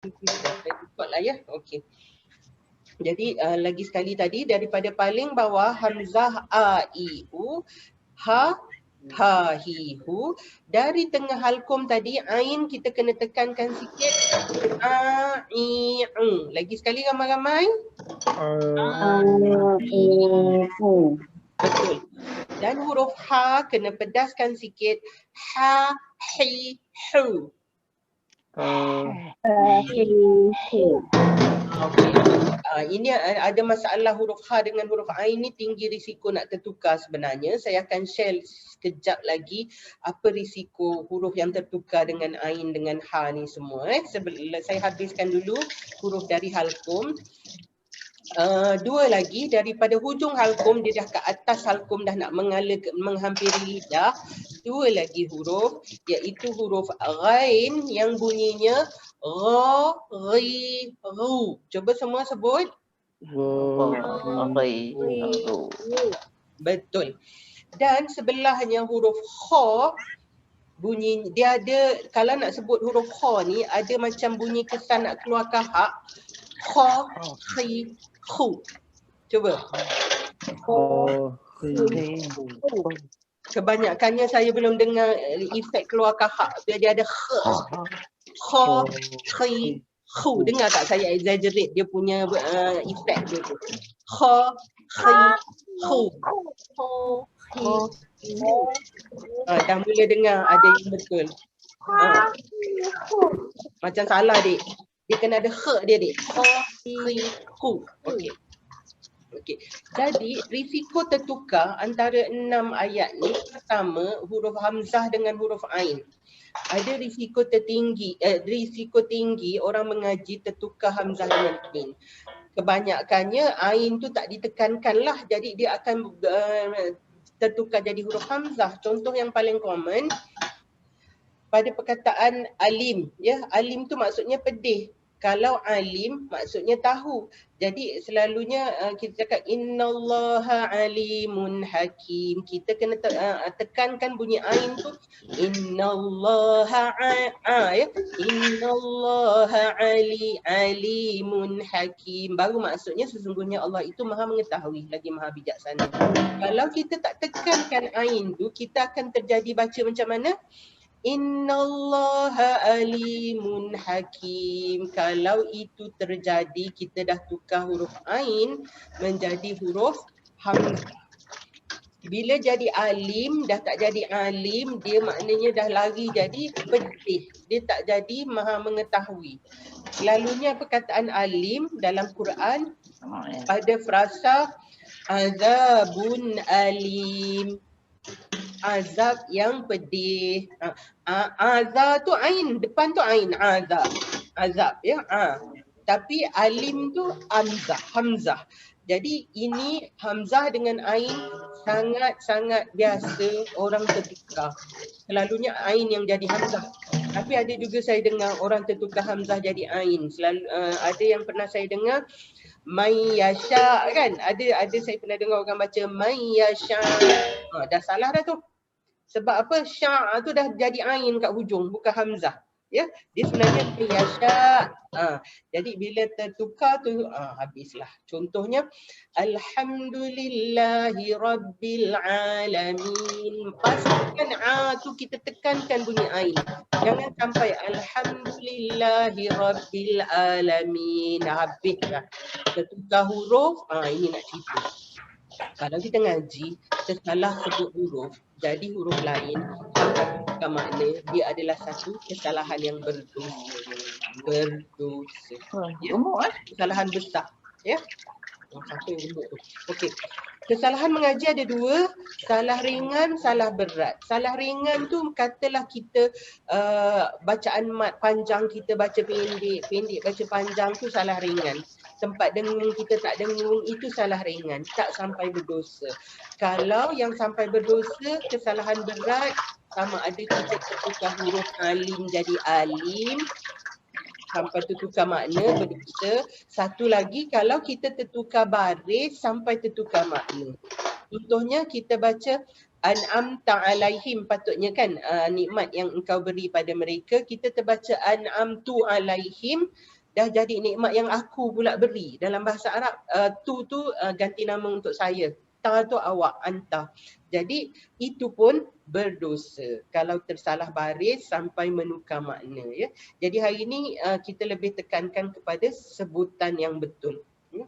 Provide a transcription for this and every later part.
Saya record lah ya. Okey. Jadi lagi sekali tadi daripada paling bawah hamzah a i u, ha ha hi hu. Dari tengah halkum tadi ain kita kena tekankan sikit, a i u. Lagi sekali ramai-ramai. Betul. Dan huruf ha kena pedaskan sikit, ha hi hu. Okey. Ini ada masalah huruf ha dengan huruf ain ni, tinggi risiko nak tertukar sebenarnya. Saya akan share sekejap lagi apa risiko huruf yang tertukar dengan ain dengan ha ni semua. Saya habiskan dulu huruf dari halkum. Dua lagi daripada hujung halkum, dia dah ke atas halkum, dah nak menghampiri lidah. Dua lagi huruf, iaitu huruf ghain yang bunyinya gha, ghi, ru. Cuba semua sebut. Betul. Dan sebelahnya huruf kha, bunyi dia ada, kalau nak sebut huruf kha ni ada macam bunyi kesan nak keluar kahak. Kha, khi, khu. Cuba. Kebanyakannya saya belum dengar efek keluar kahak. Dia ada kha, khi, khu. Dengar tak saya exaggerate dia punya efek dia tu. Kha, khi, khu. Dah mula dengar ada yang betul. Macam salah dik. Dia kena ada kha dia dik. Kha, khi, khu. Okey. Okey. Jadi risiko tertukar antara 6 ayat ni, pertama huruf hamzah dengan huruf ain. Ada risiko tinggi orang mengaji tertukar hamzah dengan ain. Kebanyakannya ain tu tak ditekankan lah, jadi dia akan tertukar jadi huruf hamzah. Contoh yang paling common pada perkataan alim, ya. Alim tu maksudnya pedih. Kalau alim maksudnya tahu. Jadi selalunya kita cakap innallaha alimun hakim. Kita kena tekankan bunyi ain tu, innallaha ya. Innallaha alimun hakim. Baru maksudnya sesungguhnya Allah itu Maha mengetahui lagi Maha bijaksana. Kalau kita tak tekankan ain tu, kita akan terjadi baca macam mana? Innallaha alimun hakim. Kalau itu terjadi, kita dah tukar huruf ain menjadi huruf hamzah. Bila jadi alim, dah tak jadi alim, dia maknanya dah lari jadi pedih. Dia tak jadi maha mengetahui. Selalunya perkataan alim dalam Quran pada frasa azabun alim. Azab yang pedih. Azab tu ain, depan tu ain, azab. Azab ya. Tapi alim tu hamzah. Jadi ini hamzah dengan ain sangat-sangat biasa orang tertukar. Selalunya ain yang jadi hamzah. Tapi ada juga saya dengar orang tertukar hamzah jadi ain. Ada yang pernah saya dengar May yasha kan, ada saya pernah dengar orang baca may yasha. Dah salah dah tu. Sebab apa? Sya' tu dah jadi ain kat hujung, bukan hamzah. Ya, dia sebenarnya may yasha. Jadi bila tertukar tu habislah. Contohnya alhamdulillahi rabbil alamin. Pastikan tu kita tekankan bunyi ain. Jangan sampai alhamdulillahi rabbil alamin. Habislah. Tertukar huruf, ini nak cerita. Kalau kita ngaji, tersalah sebut huruf, jadi huruf lain, bukan makna dia adalah satu kesalahan yang berdosa. Ya? Kesalahan besar. Ya? Siapa yang gemuk tu? Okey. Kesalahan mengaji ada dua, salah ringan, salah berat. Salah ringan tu katalah kita bacaan mat panjang kita baca pendek, pendek baca panjang tu salah ringan. Tempat dengung kita tak dengung, itu salah ringan, tak sampai berdosa. Kalau yang sampai berdosa, kesalahan berat, sama ada kita tertukar huruf alim jadi alim, sampai tertukar makna berdosa. Satu lagi, kalau kita tertukar baris sampai tertukar makna. Contohnya kita baca An'amta alaihim patutnya kan nikmat yang engkau beri pada mereka, kita terbaca an'amtu alaihim, dah jadi nikmat yang aku pula beri. Dalam bahasa Arab tu ganti nama untuk saya, ta tu awak, anta. Jadi itu pun berdosa kalau tersalah baris sampai menukar makna, ya. Jadi hari ini kita lebih tekankan kepada sebutan yang betul, ya.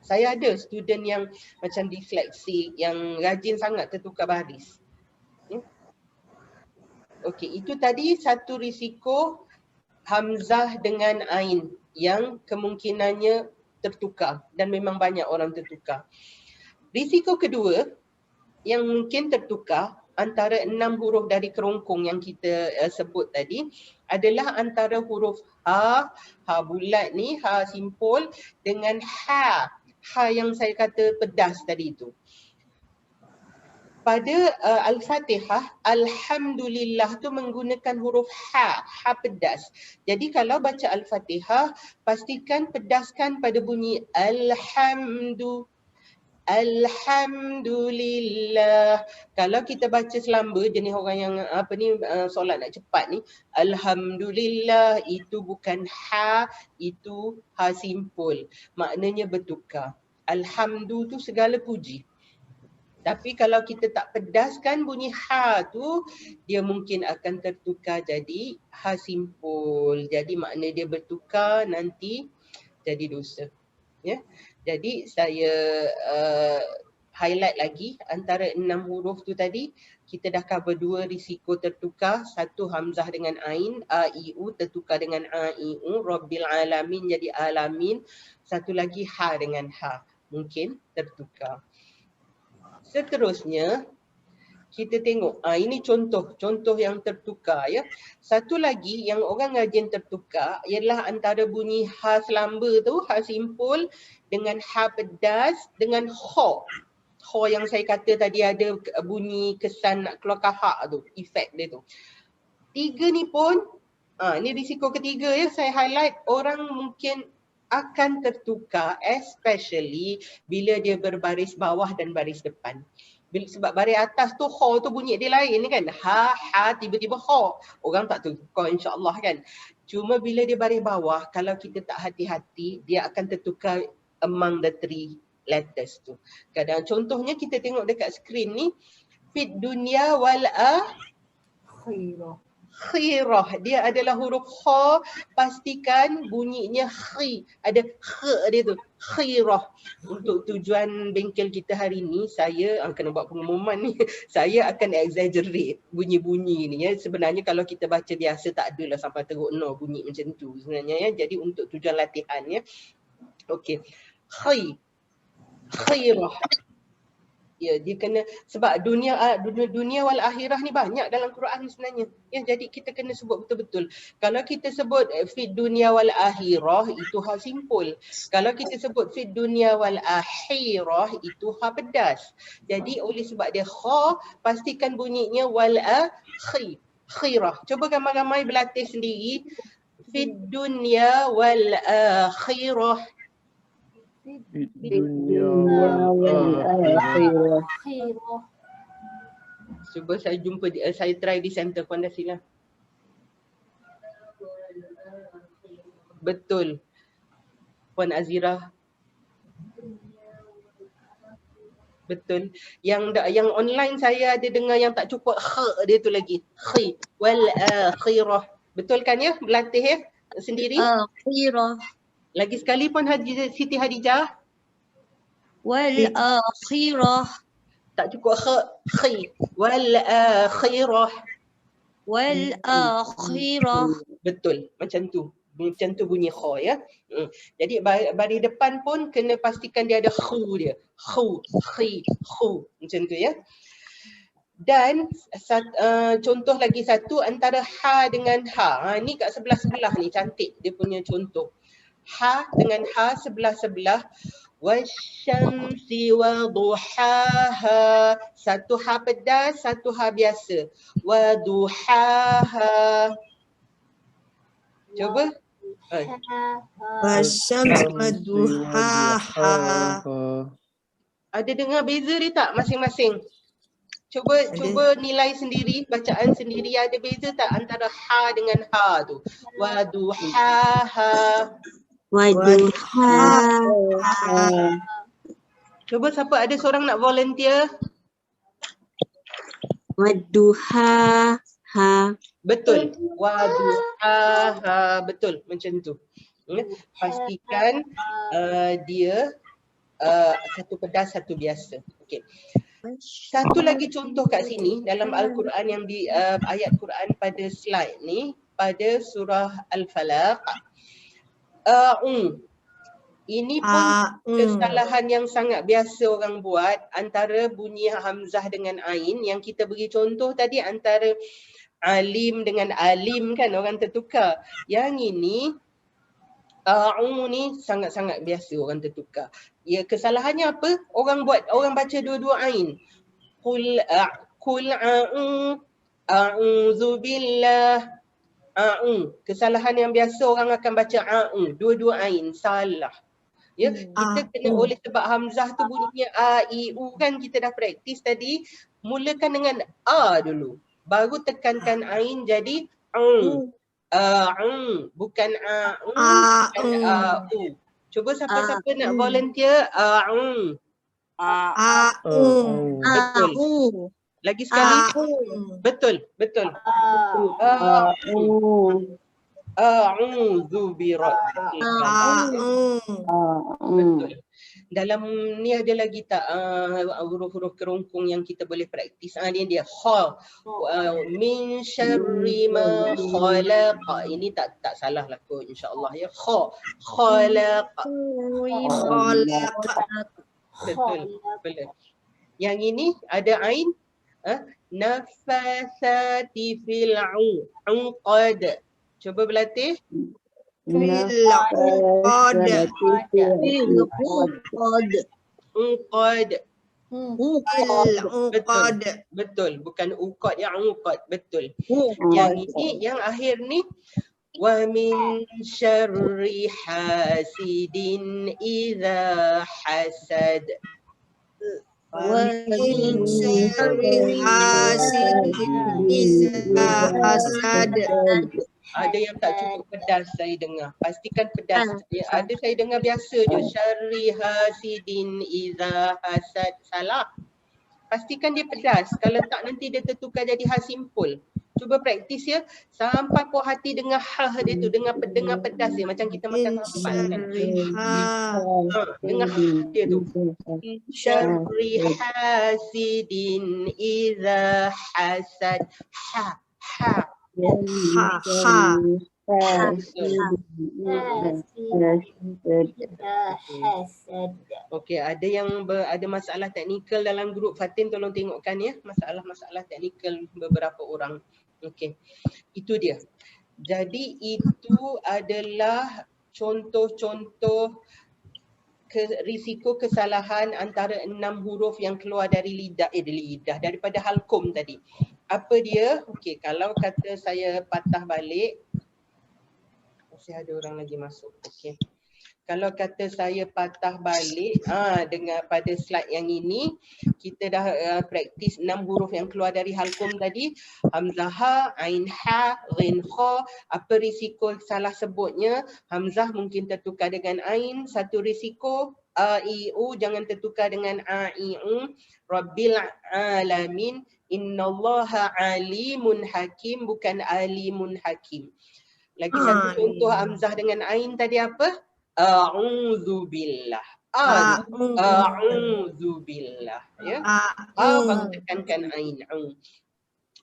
Saya ada student yang macam disleksik, yang rajin sangat tertukar baris. Ya. Okey, itu tadi satu risiko hamzah dengan ain yang kemungkinannya tertukar dan memang banyak orang tertukar. Risiko kedua yang mungkin tertukar antara 6 huruf dari kerongkong yang kita sebut tadi adalah antara huruf ha, ha bulat ni, ha simpul dengan ha yang saya kata pedas tadi tu. Pada Al-Fatihah, Alhamdulillah tu menggunakan huruf ha pedas. Jadi kalau baca Al-Fatihah, pastikan pedaskan pada bunyi Alhamdulillah. Kalau kita baca selamba, jenis orang yang solat nak cepat ni, Alhamdulillah itu bukan ha, itu ha simpul. Maknanya bertukar. Alhamdu tu segala puji. Tapi kalau kita tak pedaskan bunyi ha tu, dia mungkin akan tertukar jadi ha simpul. Jadi makna dia bertukar, nanti jadi dosa. Ya. Jadi saya highlight lagi antara 6 huruf tu tadi, kita dah cover 2 risiko tertukar, satu hamzah dengan ain, a i u tertukar dengan a i u, rabbil alamin jadi alamin, satu lagi ha dengan ha mungkin tertukar. Seterusnya kita tengok, ini contoh yang tertukar, ya. Satu lagi yang orang rajin tertukar ialah antara bunyi ha selamba tu, ha simpul dengan ha pedas dengan kha. Kha yang saya kata tadi ada bunyi kesan nak keluar kahak tu, efek dia tu. Tiga ni pun, ni risiko ketiga, ya, saya highlight, orang mungkin akan tertukar especially bila dia berbaris bawah dan baris depan. Sebab baris atas tu kha tu bunyi dia lain kan. Ha tiba-tiba kha. Orang tak tertukar insya-Allah kan. Cuma bila dia baris bawah, kalau kita tak hati-hati, dia akan tertukar among the 3 letters tu. Kadang contohnya kita tengok dekat skrin ni, fit dunya wal khirah, dia adalah huruf kha, pastikan bunyinya khi, ada kh dia tu, khirah. Untuk tujuan bengkel kita hari ni, saya kena buat pengumuman ni, saya akan exaggerate bunyi-bunyi ni, ya. Sebenarnya kalau kita baca biasa tak adalah sampai teruk no bunyi macam tu sebenarnya, ya. Jadi untuk tujuan latihan, ya. Okey. Khirah. Ya, dia kena, sebab dunia wal akhirah ni banyak dalam Quran sebenarnya. Ya, jadi kita kena sebut betul-betul. Kalau kita sebut fit dunia wal akhirah, itu ha simpul. Kalau kita sebut fit dunia wal akhirah, itu ha pedas. Jadi oleh sebab dia kha, pastikan bunyinya wal akhirah. Cuba ramai-ramai berlatih sendiri. Fit dunia wal akhirah. Cuba saya jumpa saya try di center Puan Dasila. Betul. Puan Azira. Betul. Yang online saya ada dengar yang tak cukup kh dia tu lagi. Khi wal akhirah. Betul kan, ya? Berlatih, ya, sendiri. Akhirah. Lagi sekali pun Siti Hadijah. Wal akhirah. Tak cukup khi. Wal akhirah. Wal akhirah. Betul, macam tu. Macam tu bunyi kha, ya. Jadi baris depan pun kena pastikan dia ada khu dia. Khu, khi, khu. Macam tu, ya. Dan contoh lagi satu antara ha dengan ha. Ni kat sebelah-sebelah ni cantik dia punya contoh. Ha dengan ha sebelah-sebelah. Wasyamsi wa duhaha. Satu ha pedas, satu ha biasa. Wa duhaha. Cuba. Wasyamsi wa duhaha. Ada dengar beza dia tak masing-masing? Cuba nilai sendiri, bacaan sendiri, ada beza tak antara ha dengan ha tu? Waduhaha. Waduha. Cuba siapa ada seorang nak volunteer? Waduha. Ha. Betul. Waduhaha. Betul macam tu. Pastikan dia satu pedas, satu biasa. Okey. Satu lagi contoh kat sini dalam Al-Quran yang di ayat Quran pada slide ni, pada surah Al-Falaq. Ini pun kesalahan yang sangat biasa orang buat antara bunyi hamzah dengan ain, yang kita beri contoh tadi antara alim dengan alim kan, orang tertukar. Yang ini ni sangat-sangat biasa orang tertukar. Ya, kesalahannya apa? Orang baca dua-dua ain. Qul a'udzu billah. Kesalahan yang biasa orang akan baca dua-dua ain, salah. Ya, kita kena oleh sebab hamzah tu bunyinya a i u kan, kita dah praktis tadi. Mulakan dengan a dulu, baru tekankan ain jadi bukan bukan u. Cuba siapa-siapa nak volunteer betul. Lagi sekali. Betul. A'udzu birabbil falaq. Betul. Dalam ni ada lagi tak huruf-huruf kerongkong yang kita boleh praktis? Dia kha. Min syarri ma khalaq. Ini tak salah lah kot, insya-Allah ya. Kha. Khalaq. Betul. Yang ini ada ain. Nafathati fil 'uqad. Cuba berlatih. Betul. Bukan uqad, yang uqad. Betul. Yang ini, yang akhir ni, wa min syarri hasidin idza hasad. Ada yang tak cukup pedas saya dengar. Pastikan pedas. Ada saya dengar biasa je. Syarri hasidin idza hasad. Salah. Pastikan dia pedas. Kalau tak nanti dia tertukar jadi ha simpul. Cuba praktis ya. Sampai puas hati dengar ha dia tu. Dengar pedas dia. Macam kita makan empat kan. Dengar ha dia tu. Syarri hasidin idza hasad. Ha. Okey, ada yang ada masalah teknikal dalam grup Fatin, tolong tengokkan ya, masalah teknikal beberapa orang. Okey. Itu dia. Jadi itu adalah contoh-contoh risiko kesalahan antara 6 huruf yang keluar dari lidah daripada halqum tadi. Apa dia? Okey, kalau kata saya patah balik, masih ada orang lagi masuk. Okey. Kalau kata saya patah balik, dengan pada slide yang ini, kita dah praktis 6 huruf yang keluar dari halqum tadi. Hamzah ha, ain ha, ghin kha. Apa risiko salah sebutnya? Hamzah mungkin tertukar dengan ain. Satu risiko, a i u jangan tertukar dengan a i u. Rabbil alamin. Innallaha alimun hakim, bukan alimun hakim. Lagi satu contoh hamzah dengan ain tadi apa? A'udzu billah. A'udzu billah. Ya. Baru tekankan ain.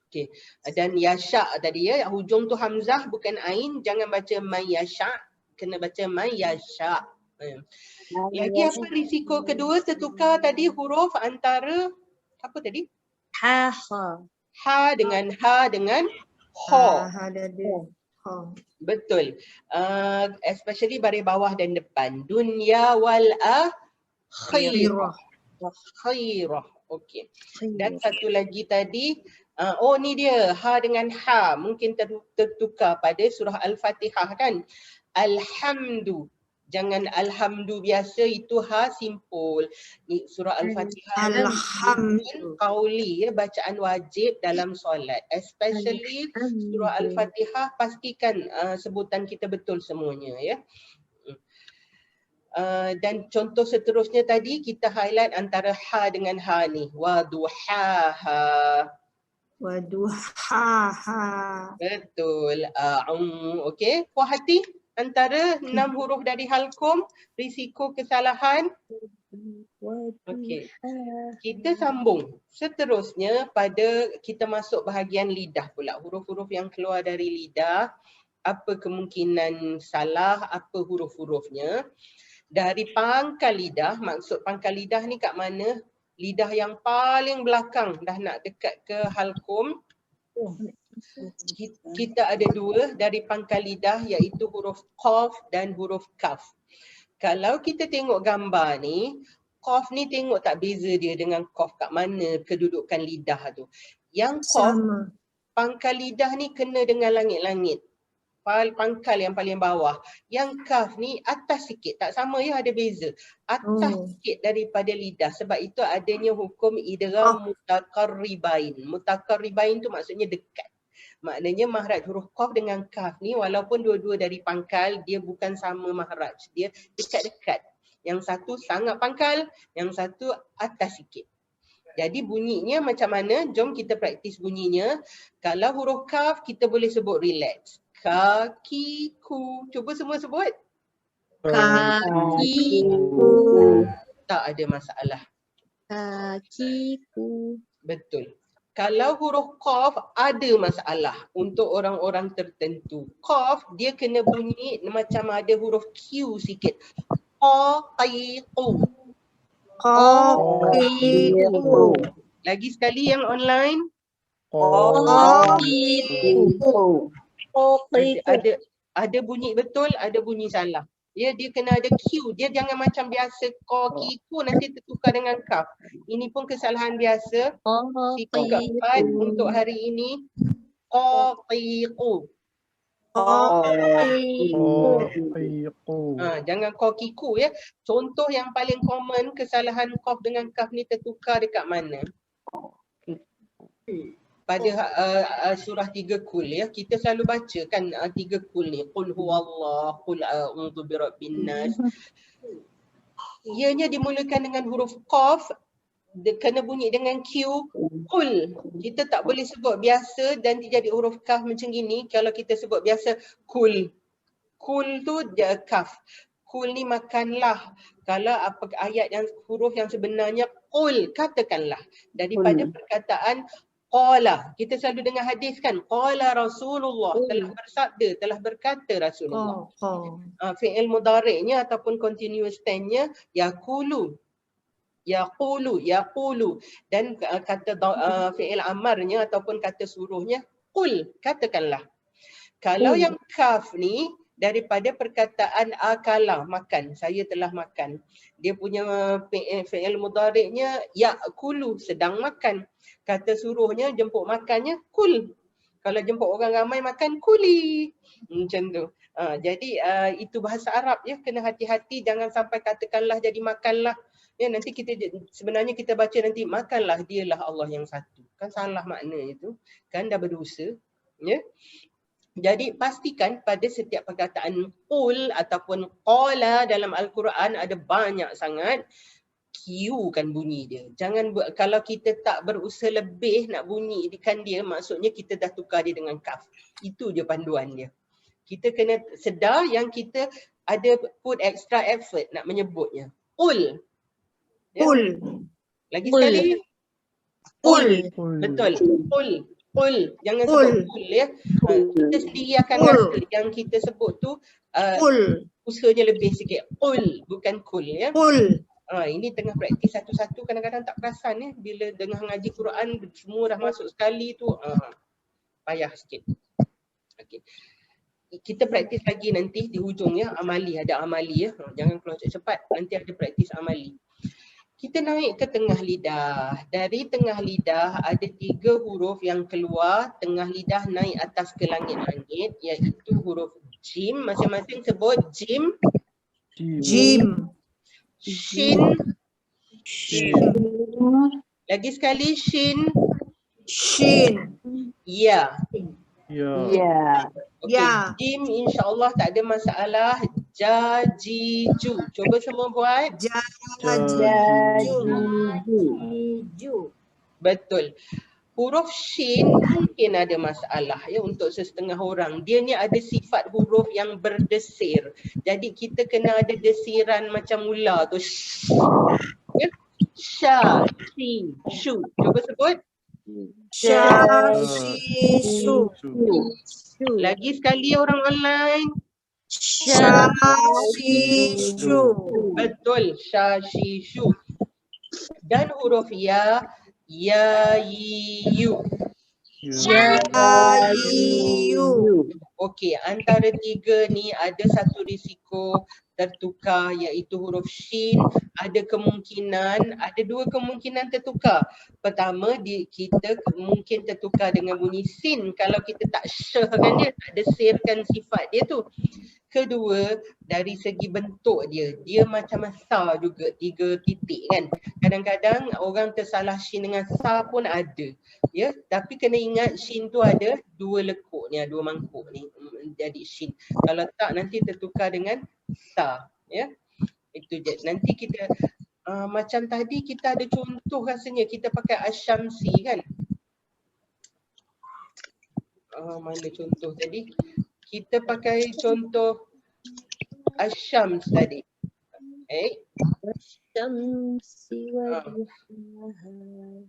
Okey. Dan yasha tadi ya, hujung tu hamzah bukan ain, jangan baca mayasha, kena baca mayasha. Lagi apa risiko kedua tertukar tadi huruf antara apa tadi? Ha dengan ho. Betul. Especially baris bawah dan depan. Dunya wal akhirah. Khairah. Okey. Dan satu lagi tadi, ni dia ha dengan ha, mungkin tertukar pada surah Al-Fatihah kan. Alhamdu Jangan alhamdu biasa, itu ha simpul. Ni surah Al-Fatihah ni Alhamdulillah. qauli ya, bacaan wajib dalam solat. Especially surah Al-Fatihah, pastikan sebutan kita betul semuanya ya. Dan contoh seterusnya tadi kita highlight antara ha dengan ha ni. Waduhaha. Waduhaha. Betul. Okey. Puas hati antara 6 huruf dari halqum, risiko kesalahan. Okey. Kita sambung. Seterusnya pada kita masuk bahagian lidah pula. Huruf-huruf yang keluar dari lidah. Apa kemungkinan salah, apa huruf-hurufnya. Dari pangkal lidah, maksud pangkal lidah ni kat mana? Lidah yang paling belakang dah nak dekat ke halqum. Kita ada dua dari pangkal lidah iaitu huruf qaf dan huruf kaf. Kalau kita tengok gambar ni, qaf ni tengok tak beza dia dengan qaf kat mana kedudukan lidah tu. Yang qaf, pangkal lidah ni kena dengan langit-langit. Pangkal yang paling bawah. Yang kaf ni atas sikit, tak sama ya, ada beza. Atas sikit daripada lidah. Sebab itu adanya hukum idgham mutaqarribain. Mutaqarribain tu maksudnya dekat. Maknanya makhraj huruf qaf dengan kaf ni walaupun dua-dua dari pangkal, dia bukan sama makhraj. Dia dekat-dekat. Yang satu sangat pangkal, yang satu atas sikit. Jadi bunyinya macam mana? Jom kita praktis bunyinya. Kalau huruf kaf kita boleh sebut relax. Kakiku. Cuba semua sebut. Kakiku. Tak ada masalah. Kakiku. Betul. Kalau huruf qaf ada masalah untuk orang-orang tertentu. Qaf dia kena bunyi macam ada huruf Q sikit. Qaqiqu. Qaqiqu. Lagi sekali yang online. Qaqiqu. Ada bunyi betul, ada bunyi salah. Ya, dia kena ada Q. Dia jangan macam biasa qaqiqu nanti tertukar dengan kaf. Ini pun kesalahan biasa. Sikap keempat untuk hari ini. Qaqiqu. Jangan qaqiqu ya. Contoh yang paling common kesalahan qaf dengan kaf ni tertukar dekat mana? Pada surah 3 Qul ya, kita selalu baca kan 3 Qul ni, qul huwallah, qul a'udzu birabbin nas. Ianya dimulakan dengan huruf qaf, kena bunyi dengan Q, qul. Kita tak boleh sebut biasa dan dia jadi huruf kaf macam gini. Kalau kita sebut biasa qul. Qul tu dia kaf. Qul ni makanlah. Kalau apa ayat yang huruf yang sebenarnya qul, katakanlah. Daripada perkataan qala. Kita selalu dengar hadis kan, qala Rasulullah, telah bersabda, telah berkata Rasulullah. Fi'il mudhari'nya ataupun continuous tense-nya yaqulu. Yaqulu, yaqulu. Dan kata fi'il amarnya ataupun kata suruhnya qul, katakanlah. Kalau yang kaf ni daripada perkataan akala, makan, saya telah makan. Dia punya fi'il mudhari'nya ya'kulu, sedang makan. Kata suruhnya, jemput makannya, kul. Kalau jemput orang ramai makan, kuli. Macam tu. Jadi itu bahasa Arab ya, kena hati-hati jangan sampai katakanlah jadi makanlah. Ya, nanti kita sebenarnya kita baca nanti makanlah dialah Allah yang satu. Kan salah makna itu. Kan dah berdosa. Ya. Jadi pastikan pada setiap perkataan qul ataupun qala dalam Al-Quran ada banyak sangat Q kan bunyi dia. Jangan kalau kita tak berusaha lebih nak bunyikan dia, maksudnya kita dah tukar dia dengan kaf. Itu je panduan dia. Kita kena sedar yang kita ada put extra effort nak menyebutnya. Qul. Ya? Qul. Lagi sekali. Qul. Betul. Qul. Qul. Jangan sebut qul ya. Kita sendiri akan rasa yang kita sebut tu usahanya lebih sikit. Qul bukan qul ya. Qul. Ini tengah praktis satu-satu kadang-kadang tak perasan ya. Bila tengah ngaji Quran semua dah masuk sekali tu payah sikit. Okey. Kita praktis lagi nanti di hujung ya, amali, ada amali ya. Jangan keluar cepat, nanti ada praktis amali. Kita naik ke tengah lidah. Dari tengah lidah ada 3 huruf yang keluar, tengah lidah naik atas ke langit-langit, iaitu huruf jim. Masing-masing sebut jim. Jim. Shin. Lagi sekali shin. Shin. Ya. Ya. Okey, Ya. jim insya-Allah tak ada masalah. Jajiju. Cuba semua buat. Jaju. Betul. Huruf shin mungkin ada masalah ya untuk sesetengah orang. Dia ni ada sifat huruf yang berdesir. Jadi kita kena ada desiran macam mula tu. Ya. Sha, shi, shu. Cuba sebut. Shishu. Lagi sekali orang online. Shishu. Betul, sha, shi, shu. Dan huruf ya, yu. Ayu. Okey, antara tiga ni ada satu risiko tertukar iaitu huruf shin. Ada dua kemungkinan tertukar. Pertama, kita mungkin tertukar dengan bunyi sin kalau kita tak syahkan dia, tak desirkan sifat dia tu. Kedua, dari segi bentuk dia macam sa juga, 3 titik kan. Kadang-kadang orang tersalah shin dengan sa pun ada. Ya, tapi kena ingat shin tu ada 2 lekuk ni, 2 mangkuk ni jadi shin. Kalau tak nanti tertukar dengan sa, ya. Itu je. Nanti kita macam tadi kita ada contoh rasanya kita pakai asyamsi kan. Mana contoh tadi? Kita pakai contoh asyams tadi. Asyamsi wa duhaha.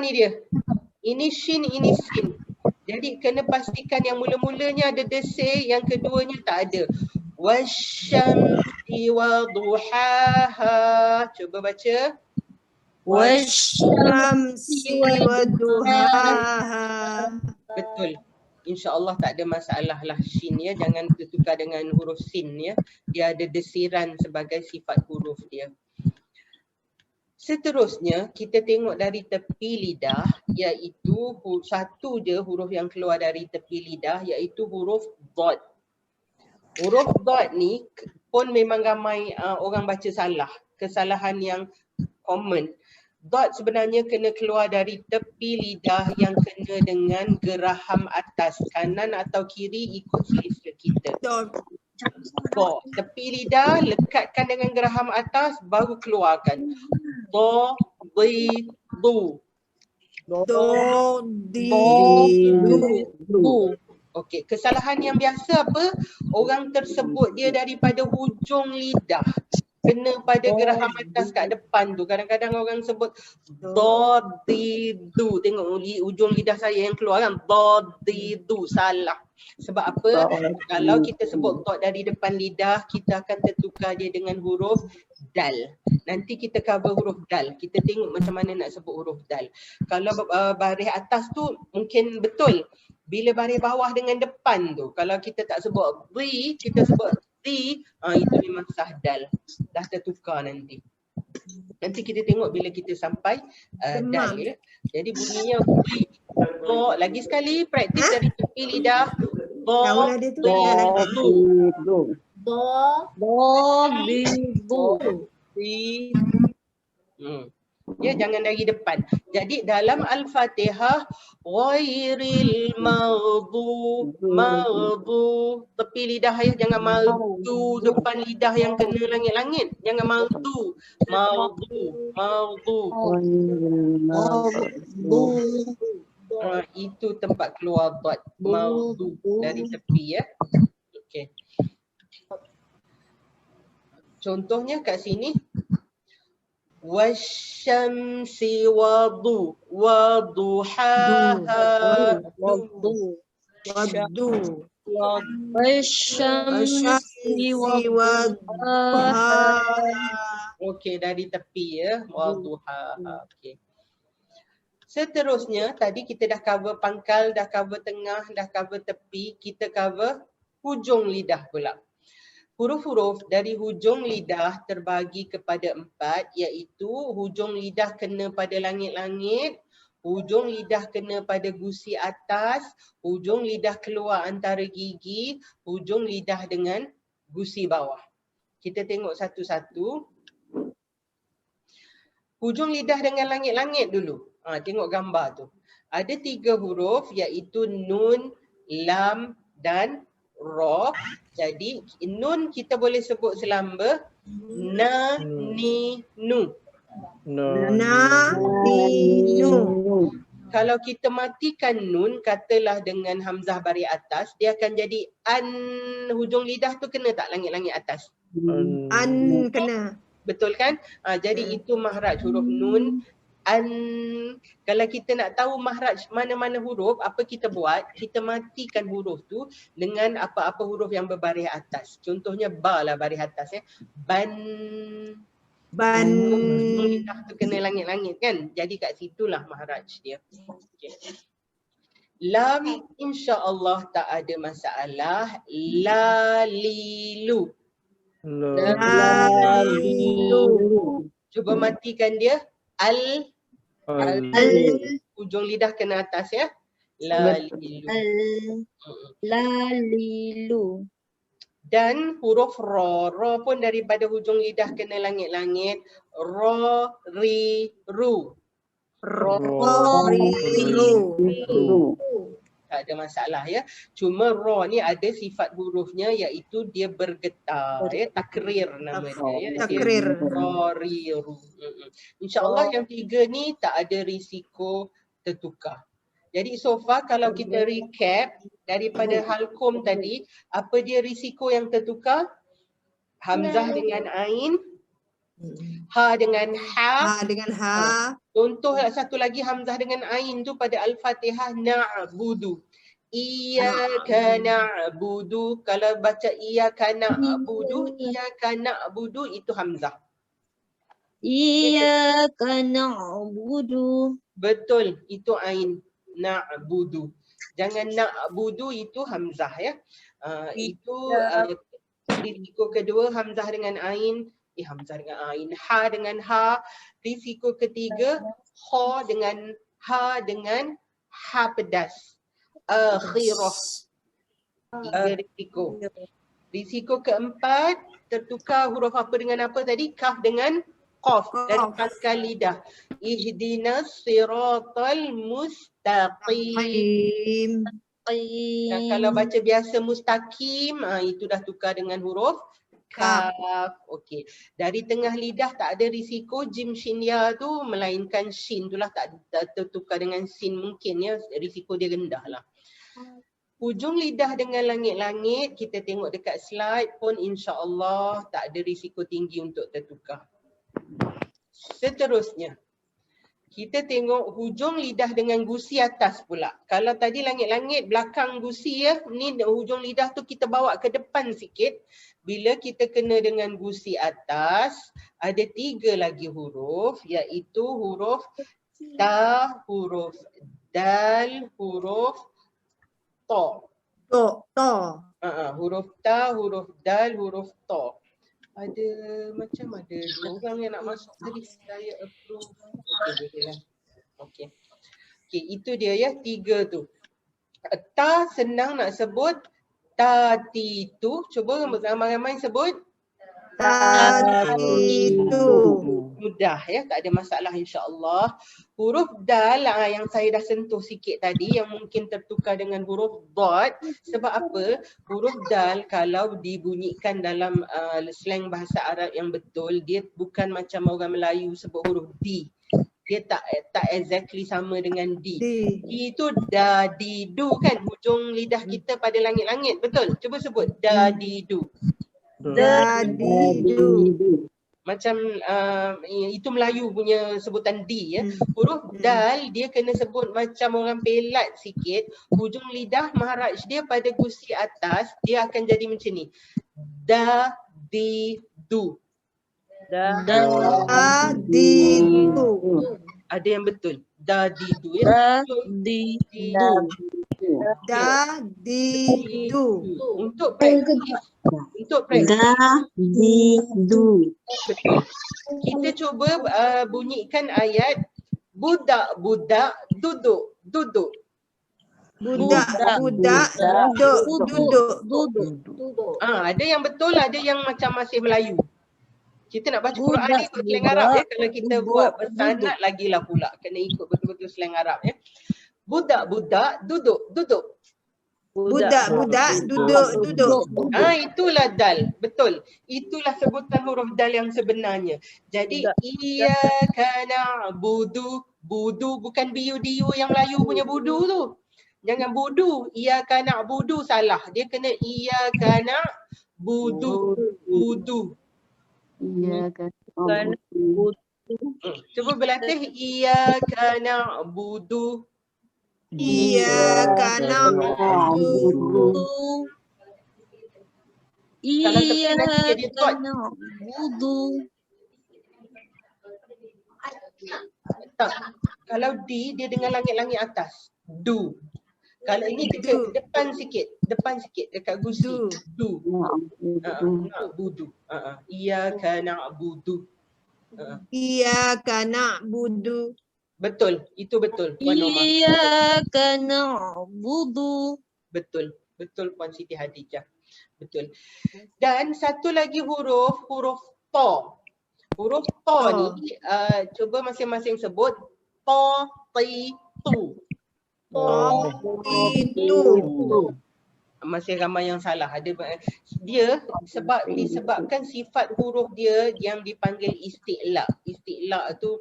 Ni dia. Ini shin, ini sin. Jadi kena pastikan yang mula-mulanya ada desir, yang keduanya tak ada. Wasyamsi wa duhaha. Cuba baca. Wasyamsi wa duhaha. Betul. InsyaAllah tak ada masalah lah shin ya. Jangan tertukar dengan huruf sin ya. Dia ada desiran sebagai sifat huruf dia. Seterusnya kita tengok dari tepi lidah, iaitu satu je huruf yang keluar dari tepi lidah, iaitu huruf dot. Huruf dot ni pun memang ramai orang baca salah. Kesalahan yang common. Dot sebenarnya kena keluar dari tepi lidah yang kena dengan geraham atas, kanan atau kiri ikut selesa kita. Dot. Tepi lidah lekatkan dengan geraham atas baru keluarkan. Do, di, du. Do, di, du. Okey, kesalahan yang biasa apa? Orang tersebut dia daripada hujung lidah. Kena pada geraham atas kat depan tu. Kadang-kadang orang sebut do, di, du. Tengok ujung lidah saya yang keluar kan. Do, di, du. Salah. Sebab apa? Kalau kita sebut dot dari depan lidah, kita akan tertukar dia dengan huruf dal. Nanti kita cover huruf dal. Kita tengok macam mana nak sebut huruf dal. Kalau baris atas tu mungkin betul. Bila baris bawah dengan depan tu, kalau kita tak sebut di, kita sebut di, itu memang sah dal. Dah tertukar nanti. Nanti kita tengok bila kita sampai dal ya. Jadi bunyinya di, do. Lagi sekali praktis dari tepi lidah. Do, di, du. Ya, jangan dari depan. Jadi dalam Al-Fatihah, ghairil maghdu, tepi lidah ya, jangan maghdu depan lidah yang kena langit-langit. Jangan maghdu. Itu tempat keluar dot, maghdu dari tepi ya. Okey. Contohnya kat sini. Wasyamsi wa duhaha. Wasyamsi wa duhaha. Okey, dari tepi ya. Wa duhaha. Okey. Seterusnya, tadi kita dah cover pangkal, dah cover tengah, dah cover tepi. Kita cover hujung lidah pula. Huruf-huruf dari hujung lidah terbagi kepada 4, iaitu hujung lidah kena pada langit-langit, hujung lidah kena pada gusi atas, hujung lidah keluar antara gigi, hujung lidah dengan gusi bawah. Kita tengok satu-satu. Hujung lidah dengan langit-langit dulu. Tengok gambar tu. Ada 3 huruf iaitu nun, lam dan ra. Jadi nun kita boleh sebut selamba na, ni, nu. Na, ni, nu. Kalau kita matikan nun, katalah dengan hamzah baris atas, dia akan jadi an. Hujung lidah tu kena tak langit-langit atas? An kena. Betul kan? Jadi itu makhraj huruf nun. An. Kalau kita nak tahu makhraj mana-mana huruf, apa kita buat? Kita matikan huruf tu dengan apa-apa huruf yang berbaris atas. Contohnya ba lah baris atas ya. Ban. Ban. Lidah tu kena langit-langit kan? Jadi kat situlah makhraj dia. Okay. Lam insya-Allah tak ada masalah. Lalilu. Lalilu. Cuba matikan dia. Al. Hujung lidah kena atas ya. Lalilu. Lalilu. Dan huruf ra. Ra pun daripada hujung lidah kena langit-langit. Ra, ri, ru. Ru. Tak ada masalah ya. Cuma ra ni ada sifat hurufnya iaitu dia bergetar ya. Takrir nama dia ya. Takrir. Ra, ri, ru. InsyaAllah yang 3 ni tak ada risiko tertukar. Jadi so far kalau kita recap daripada halqum tadi, apa dia risiko yang tertukar? Hamzah dengan ain, ha dengan ha. Ha dengan ha. Contoh satu lagi hamzah dengan ain tu pada Al-Fatihah na'budu. Iyyaka na'budu. Kalau baca iyyaka na'budu, iyyaka na'budu itu hamzah. Iyyaka na'budu. Betul, itu ain. Na'budu. Jangan na'budu itu hamzah ya. Itu risiko kedua hamzah dengan ain. Hamzah dengan ain. Ha dengan ha. Risiko ketiga ha dengan ha pedas. Akhirah. 3 risiko. Risiko keempat tertukar huruf apa dengan apa tadi? Kaf dengan qaf dari pangkal lidah. Ihdinas siratal mustaqim. Nah, kalau baca biasa mustaqim, itu dah tukar dengan huruf kaf. Okey. Dari tengah lidah tak ada risiko jim shin ya tu, melainkan shin tu lah tak tertukar dengan sin mungkin ya, risiko dia rendah lah. Hujung lidah dengan langit-langit, kita tengok dekat slide pun insya-Allah tak ada risiko tinggi untuk tertukar. Seterusnya, kita tengok hujung lidah dengan gusi atas pula. Kalau tadi langit-langit belakang gusi ya, ni hujung lidah tu kita bawa ke depan sikit. Bila kita kena dengan gusi atas, ada 3 lagi huruf iaitu huruf ta, huruf dal, huruf ta. Huruf ta, huruf dal, huruf ta. Ada macam ada orang yang nak masuk tadi, saya approve. Okey, boleh lah. Okey. Okey, itu dia ya 3 tu. Ta senang nak sebut. Tatitu. Cuba ramai-ramai sebut. Tatitu. Mudah ya, tak ada masalah insya-Allah. Huruf dal yang saya dah sentuh sikit tadi yang mungkin tertukar dengan huruf dad. Sebab apa? Huruf dal kalau dibunyikan dalam slang bahasa Arab yang betul, dia bukan macam orang Melayu sebut huruf D. Dia tak exactly sama dengan D. D itu da, di, du kan? Hujung lidah kita pada langit-langit. Betul? Cuba sebut da, di, du. Da, di, du. Macam itu Melayu punya sebutan D ya. Huruf dal dia kena sebut macam orang Pelat sikit. Hujung lidah makhraj dia pada gusi atas dia akan jadi macam ni. Da, di, du. Da, di, du. Ada yang betul. Da, di, du ya. da, di, du. Da, di, du. Untuk praktis. Da, di, du. Betul. Kita cuba bunyikan ayat budak-budak duduk. Duduk. Budak, Budak. budak, duduk, Duduk. Ada yang betul, ada yang macam masih Melayu. Kita nak baca Quran ni ikut slang Budak, Arab ya. Kalau kita duduk, buat bersanad lagilah pula. Kena ikut betul-betul slang Arab ya. Budak-budak duduk. budak, duduk, duduk. Itulah dal. Betul. Itulah sebutan huruf dal yang sebenarnya. Jadi iyyaka na'budu. Budu bukan biu-diu yang Melayu punya budu tu. Jangan budu. Iyyaka na'budu salah. Dia kena iyyaka na'budu. Budu. Cuba berlatih iyyaka na'budu. Iyyaka na'budu. Kalau tepi nanti jadi dot. Tak. Kalau D dia dengan langit-langit atas. Du. Kalau ini dekat depan sikit dekat gusi. Du. Na'budu. Iyyaka na'budu. Iyyaka na'budu. Betul, itu betul Puan Norma. Iyyaka na'budu. Betul Puan Siti Hadijah. Betul. Dan satu lagi huruf ta. Huruf ta ni cuba masing-masing sebut ta, ti, tu. Itu. Masih ramai yang salah. Dia disebabkan sifat huruf dia yang dipanggil isti'la. Isti'la tu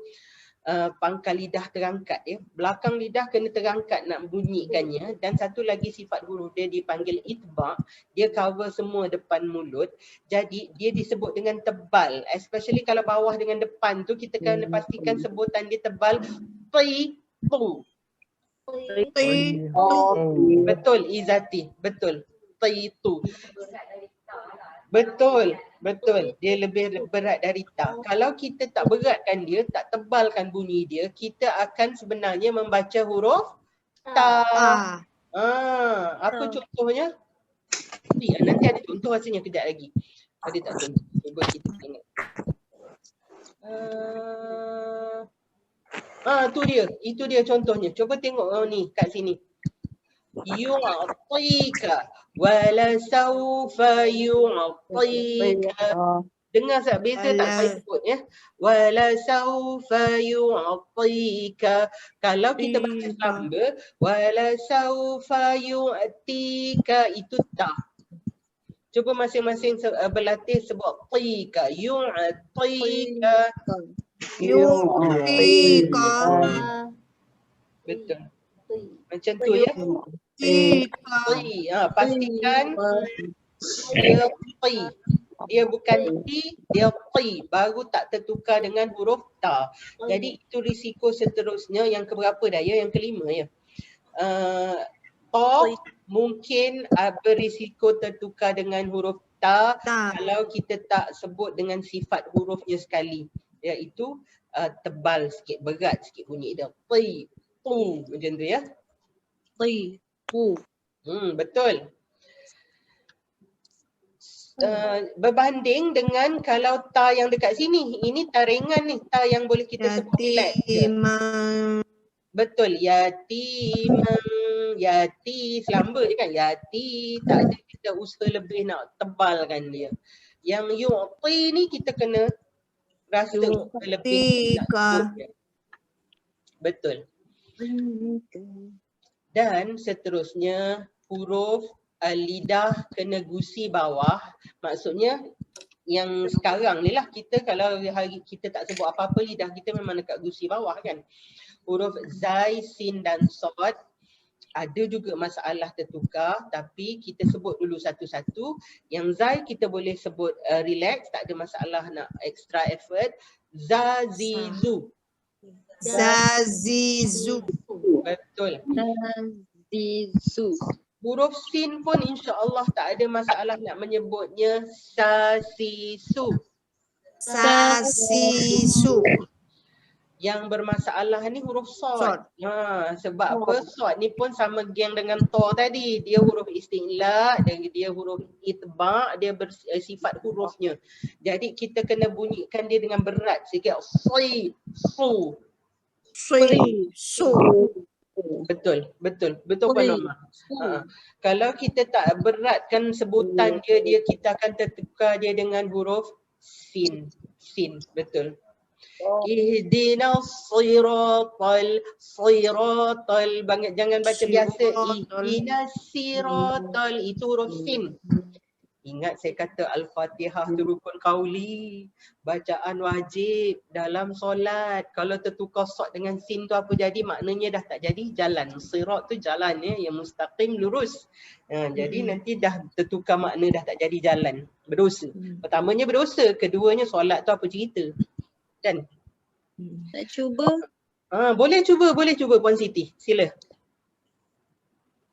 pangkal lidah terangkat ya. Belakang lidah kena terangkat nak bunyikannya, dan satu lagi sifat huruf dia dipanggil itba'. Dia cover semua depan mulut. Jadi dia disebut dengan tebal. Especially kalau bawah dengan depan tu kita kena pastikan sebutan dia tebal. Ti, tu. Betul Izati. Betul. Ti, tu. Betul. Dia lebih berat dari ta. Kalau kita tak beratkan dia, tak tebalkan bunyi dia, kita akan sebenarnya membaca huruf ta. Apa contohnya? Nanti ada contoh rasanya kejap lagi. Ada tak contoh? Cuba kita tengok. Itu dia contohnya. Coba tengok ni kat sini. Yu'tika wala sawfa yu'tika. Dengar tak? Beza tak saya sebut ya? Wala sawfa yu'tika. Kalau kita baca selamba, wala sawfa yu'tika, itu tak. Cuba masing-masing berlatih sebut tika. Yu'tika. Yu'tika. Betul. Macam tu ya. Pastikan dia ti. Dia bukan ti, dia ti. Baru tak tertukar dengan huruf ta. Jadi itu risiko seterusnya. Yang keberapa dah ya? Yang kelima ya. Ta mungkin berisiko tertukar dengan huruf ta kalau kita tak sebut dengan sifat hurufnya sekali. Iaitu tebal sikit, berat sikit bunyi dia. Ti, tu. Macam tu ya. Betul. Berbanding dengan kalau ta yang dekat sini, ini ta ringan ni, ta yang boleh kita sebut relax je. Betul, yati, selamba je kan, yati, tak ada kita usaha lebih nak tebalkan dia. Yang yu'ti ni kita kena rasa usaha lebih nak sebut dia. Betul. Dan seterusnya huruf lidah kena gusi bawah. Maksudnya yang sekarang ni lah, kita kalau hari kita tak sebut apa-apa, lidah kita memang dekat gusi bawah kan. Huruf zai, sin dan sod ada juga masalah tertukar, tapi kita sebut dulu satu-satu. Yang zai kita boleh sebut relax, tak ada masalah nak extra effort. Zazizu. Zazizu. Betul. Zazizu. Huruf sin pun insya-Allah tak ada masalah nak menyebutnya sasisu. Sasisu. Yang bermasalah ni huruf sod. Sebab apa? Sod ni pun sama geng dengan to tadi. Dia huruf isti'la dan dia huruf itba', dia bersifat hurufnya. Jadi kita kena bunyikan dia dengan berat sikit. Soi, su. Su. Betul, betul. Betul Puan Ui. Norma. Kalau kita tak beratkan sebutan dia kita akan tertukar dia dengan huruf sin. Sin, betul. Ihdinas siratal banget, jangan baca biasa. Siratal. Ihdinas siratal, itu huruf sin. Ingat saya kata Al-Fatihah tu rukun qauli, bacaan wajib dalam solat. Kalau tertukar sod dengan sin tu apa jadi? Maknanya dah tak jadi jalan. Sirat tu jalan ya, yang mustaqim lurus. Jadi nanti dah tertukar makna, dah tak jadi jalan. Berdosa. Pertamanya berdosa, keduanya solat tu apa cerita? Kan? Nak cuba. Boleh cuba Puan Siti. Sila.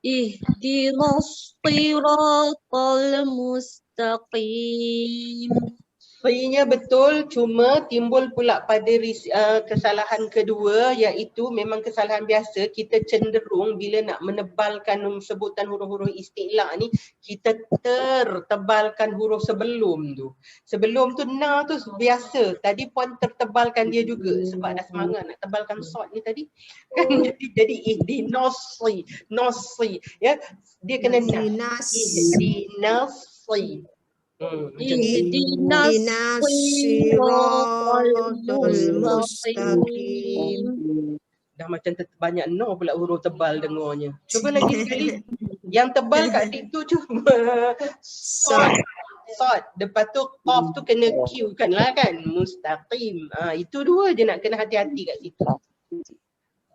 Ihdinas siratal mustaqim. Nya betul, cuma timbul pula pada kesalahan kedua, iaitu memang kesalahan biasa. Kita cenderung bila nak menebalkan sebutan huruf-huruf isti'la ni, kita tertebalkan huruf sebelum tu. Sebelum tu na tu biasa. Tadi Puan tertebalkan dia juga sebab dah semangat nak tebalkan sod ni tadi. Kan jadi ihdinosri, nosri ya. Dia kena nas. Ihdinosri. Ihdinas siratal mustaqim. Dah macam banyak no pula huruf tebal dengarnya. Cuba lagi sekali. Yang tebal kat situ cuma sod. Lepas tu qaf tu kena Q kan lah kan. Mustaqim. Itu dua je nak kena hati-hati kat situ.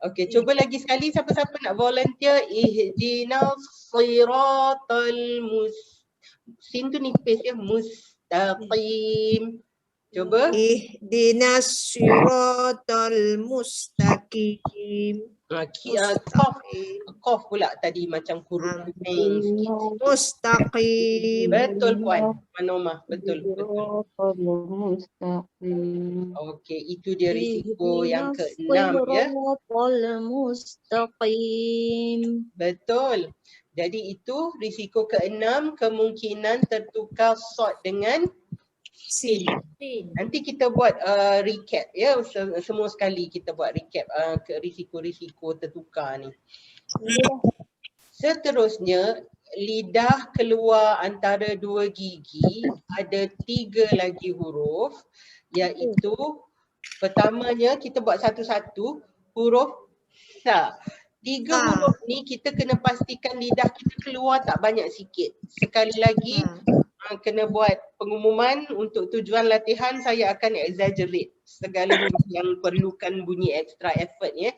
Okey, cuba lagi sekali siapa-siapa nak volunteer. Ihdinas siratal sin tu nipis ya, mustaqim. Cuba. Ihdinas siratal mustaqim. Qaf pula tadi macam kurung sikit. Mustaqim. Betul Puan Norma, betul. Okey, itu dia risiko yang ke-6 ya. Siratal mustaqim. Betul. Jadi itu risiko ke-6, kemungkinan tertukar sod dengan sin. Nanti kita buat recap ya, semua sekali kita buat recap ke risiko-risiko tertukar ni. Seterusnya, lidah keluar antara dua gigi, ada 3 lagi huruf, iaitu pertamanya kita buat satu-satu, huruf sa. 3 huruf ni kita kena pastikan lidah kita keluar tak banyak sikit. Sekali lagi kena buat pengumuman untuk tujuan latihan, saya akan exaggerate segala huruf yang perlukan bunyi extra effort ya.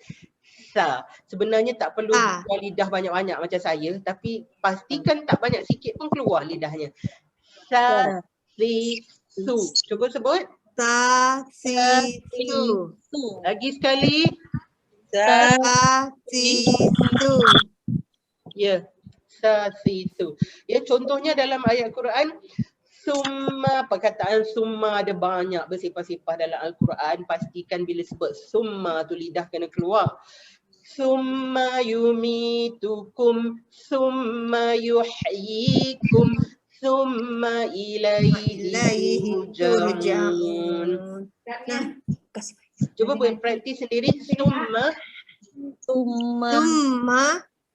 Sa. Sebenarnya tak perlu keluar lidah banyak-banyak macam saya, tapi pastikan tak banyak sikit pun keluar lidahnya. Sa, si, su. Cuba sebut. Sa, si, su. Lagi sekali. Sa, si, su. Ya, sa, si, su. Ya, contohnya dalam ayat Quran, summa, perkataan summa ada banyak bersifat-sifat dalam Al-Quran. Pastikan bila sebut summa tu lidah kena keluar. Summa yumitukum, summa yuhyikum, summa ilaihi turja'un. Cuba buat praktis sendiri. Summa.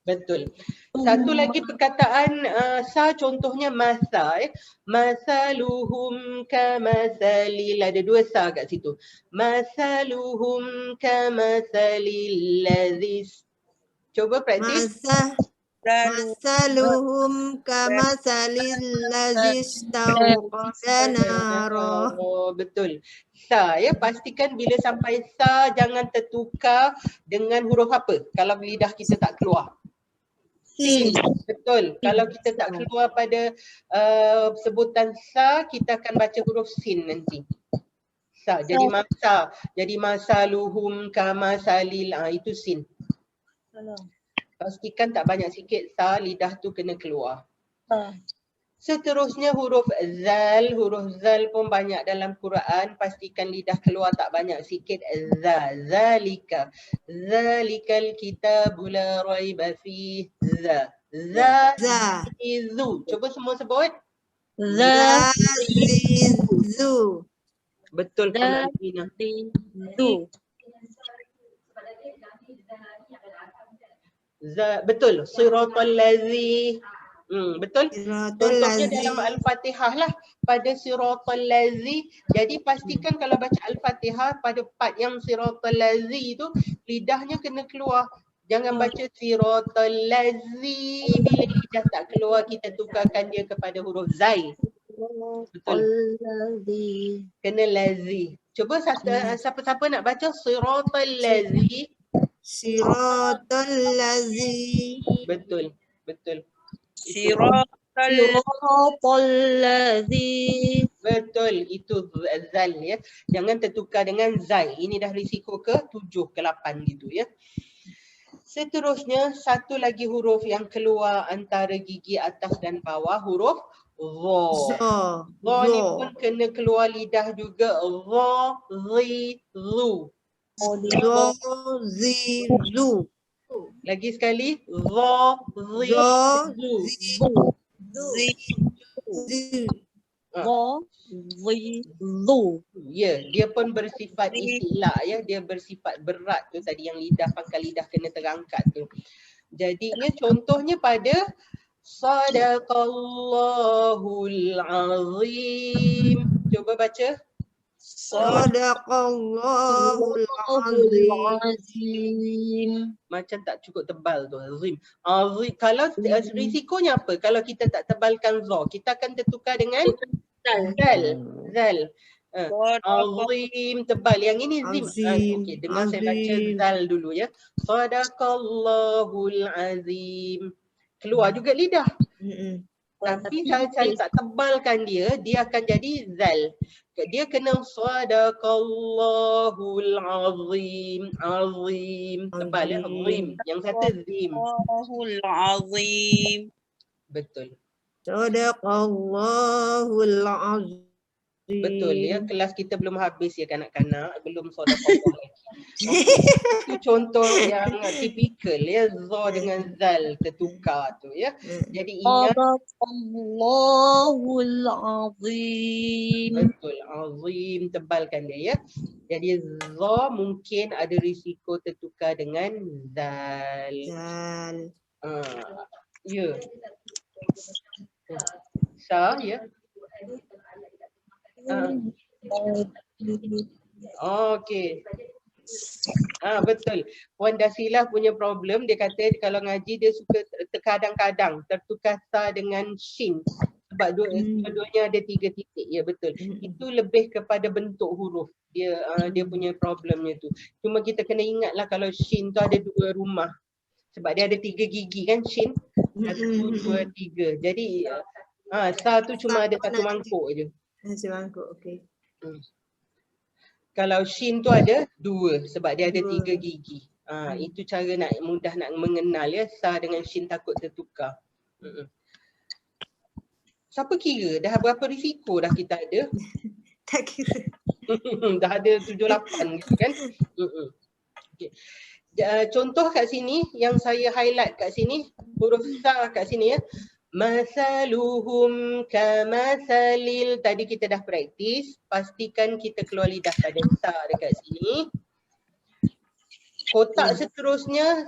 Betul. Satu lagi perkataan sa, contohnya masa. Masaluhum kamasalil, ada 2 sa kat situ. Masaluhum kamasalil ladhis. Coba praktis. Masaluhum kamasalil ladhis tawqada nara. Betul. Sa ya, pastikan bila sampai sa jangan tertukar dengan huruf apa kalau lidah kita tak keluar. Sin. Betul. Kalau kita tak keluar pada sebutan sa, kita akan baca huruf sin nanti. Sa. Jadi masa. Jadi masaluhum kamasalil, itu sin. Pastikan tak banyak sikit sa, lidah tu kena keluar. Seterusnya huruf zal. Huruf zal pun banyak dalam Quran. Pastikan lidah keluar tak banyak sikit. Zalika. Zalikal kitabu la raiba fih. Zazizu. Cuba semua sebut. Zazizu. Betul pun Zazizu. Betul. Siratal ladzi. Betul. Siratal Contohnya ladzi. dalam Al-Fatihah lah. Pada siratal ladzi. Jadi pastikan kalau baca Al-Fatihah pada part yang siratal ladzi tu lidahnya kena keluar. Jangan baca siratal ladzi. Bila lidah tak keluar kita tukarkan dia kepada huruf zai. Betul. Alladhi. Kena lazi. Cuba siapa-siapa nak baca siratal ladzi. Siratal ladzi. Betul. Betul. Siratal Alladhi. Betul, itu zal ya. Jangan tertukar dengan zai. Ini dah risiko ke 7 ke 8 gitu ya. Seterusnya satu lagi huruf yang keluar antara gigi atas dan bawah, huruf dha. Zo. Dha ni pun kena keluar lidah juga. Dha, zi, zu. Zo, zi, zu. Lagi sekali. Dha, zi, Zo, zu. zi, zi. Zu. Ya, dia pun bersifat istilah ya, dia bersifat berat tu tadi yang lidah, pangkal lidah kena terangkat tu. Jadinya contohnya pada Sadaqallahul Azim. Cuba baca. Sadaqallahul azim. Azim. Macam tak cukup tebal tu Azim. Azim. Kalau risikonya apa? Kalau kita tak tebalkan za, kita akan tertukar dengan zal. Zal. Azim tebal. Yang ini zim. Azim. Okey, dengar saya baca zal dulu ya. Sadaqallahul Azim. Keluar juga lidah. Tapi kalau saya tak tebalkan dia, dia akan jadi zal. Dia kena sadaqallahul azim. Azim. Tebal ya. Azim. Yang kata zim. azim. Betul. Sadaqallahul azim. Betul ya. Kelas kita belum habis ya kanak-kanak. Belum sadaqallah lagi. Itu contoh yang tipikal ya. Za dengan zal tertukar tu ya. Jadi ingat. Sadaqallahul azim. Betul. Azim. Tebalkan dia ya. Jadi za mungkin ada risiko tertukar dengan zal. Zal. Ya. Sa ya. Okey. Betul. Puan Dasilah punya problem, dia kata kalau ngaji dia suka terkadang-kadang tertukar sa dengan shin. Sebab dua-duanya ada 3 titik. Ya betul. Itu lebih kepada bentuk huruf. Dia punya problemnya tu. Cuma kita kena ingatlah kalau shin tu ada 2 rumah. Sebab dia ada 3 gigi kan shin. 1, 2, 3. Jadi sa tu cuma ada 1 mangkuk je. Nasi mangkuk, okey. Kalau shin tu ada 2 sebab dia ada 3 gigi. Itu cara mudah nak mengenal ya, sa dengan shin takut tertukar. Siapa kira dah berapa risiko dah kita ada? Tak kira. Dah ada 7-8 gitu kan. Okay. Contoh kat sini yang saya highlight kat sini, huruf sa kat sini ya. Masaluhum kamasalil. Tadi kita dah praktis. Pastikan kita keluar lidah pada sa dekat sini. Kotak seterusnya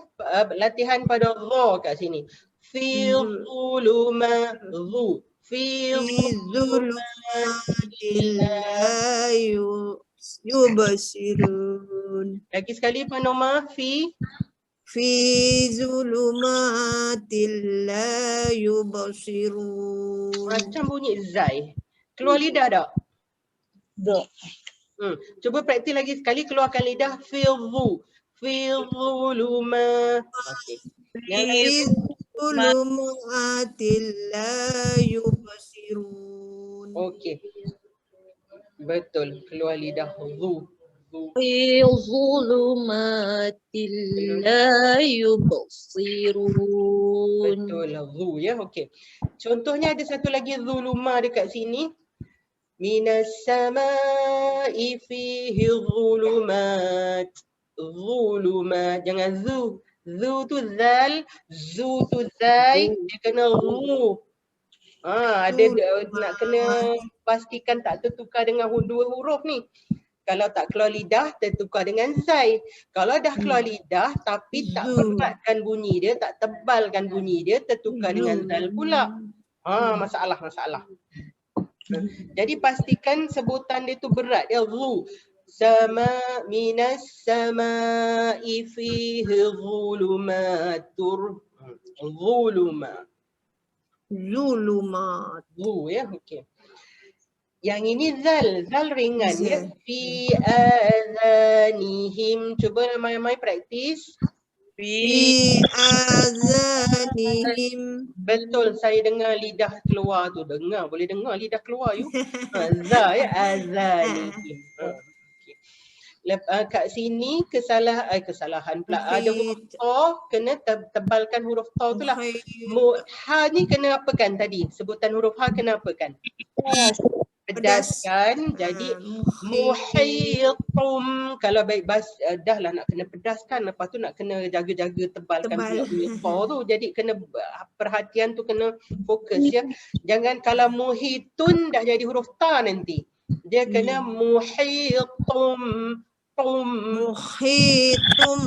latihan pada dha kat sini. Fi dhulumazu. Fi dhulumatil la yubsirun. Lagi sekali Pak Norma. Fi zulumatil la yubsirun. Macam bunyi zai. Keluar lidah tak? Tak. Cuba praktis lagi sekali, keluarkan lidah. Fi dhulumat. Okey. Fi zulumatil la yubsirun. Okey. Betul. Keluar lidah. Fi zulumatil la yubsirun. Betul. Zu ya. Okey. Contohnya ada satu lagi zuluma dekat sini. Minas sama'i fihi zulumat. Zulumat. Jangan zu. Zu tu zal. Zu tu zai. Dia kena zu. Ada nak kena pastikan tak tertukar dengan 2 huruf ni. Kalau tak keluar lidah tertukar dengan zai. Kalau dah keluar lidah tapi tak Zu. beratkan bunyi dia, tak tebalkan bunyi dia, tertukar dengan zal pula. Masalah. Jadi pastikan sebutan dia tu berat dia. Zu. Sama minas sama'i fihi zulumatur. Zulumat. Zulumat. Zu ya, okey. Yang ini zal ringan ya. Zal. Fi azanihim. Cuba ramai-ramai praktis. Fi azanihim. Betul, saya dengar lidah keluar tu. Boleh dengar lidah keluar you. Za ya, azanihim. Okey. Kat sini kesalahan pula. Ada huruf ta, kena tebalkan huruf ta tu lah. Ha ni kena apakan tadi? Sebutan huruf ha kena apakan? Pedaskan. Jadi muhitum. Kalau baik dah lah nak kena pedaskan, lepas tu nak kena jaga-jaga tebalkan pula bunyi ta tu. Jadi kena perhatian tu kena fokus ya. Jangan kalau muhitun dah jadi huruf ta nanti. Dia kena muhitum. Muhitum.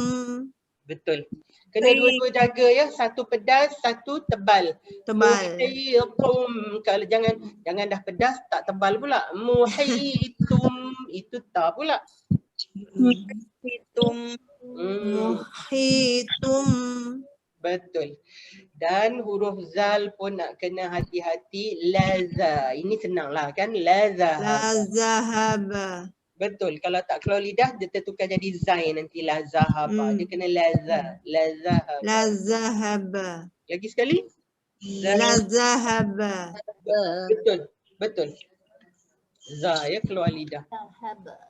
Betul. Kena dua-dua jaga ya, satu pedas, satu tebal. Tebal. Muhitum. Kalau jangan dah pedas tak tebal pula. Muhitum itu tak pula. Hitum. Muhitum. Betul. Dan huruf zal pun nak kena hati-hati. Laza. Ini senang lah kan. Laza. La zahaba. Betul. Kalau tak keluar lidah dia tertukar jadi zai nanti. Lazahaba. Dia kena laza. Lazahaba. La zahaba. Lagi sekali. La zahaba. Betul. Za ya, keluar lidah.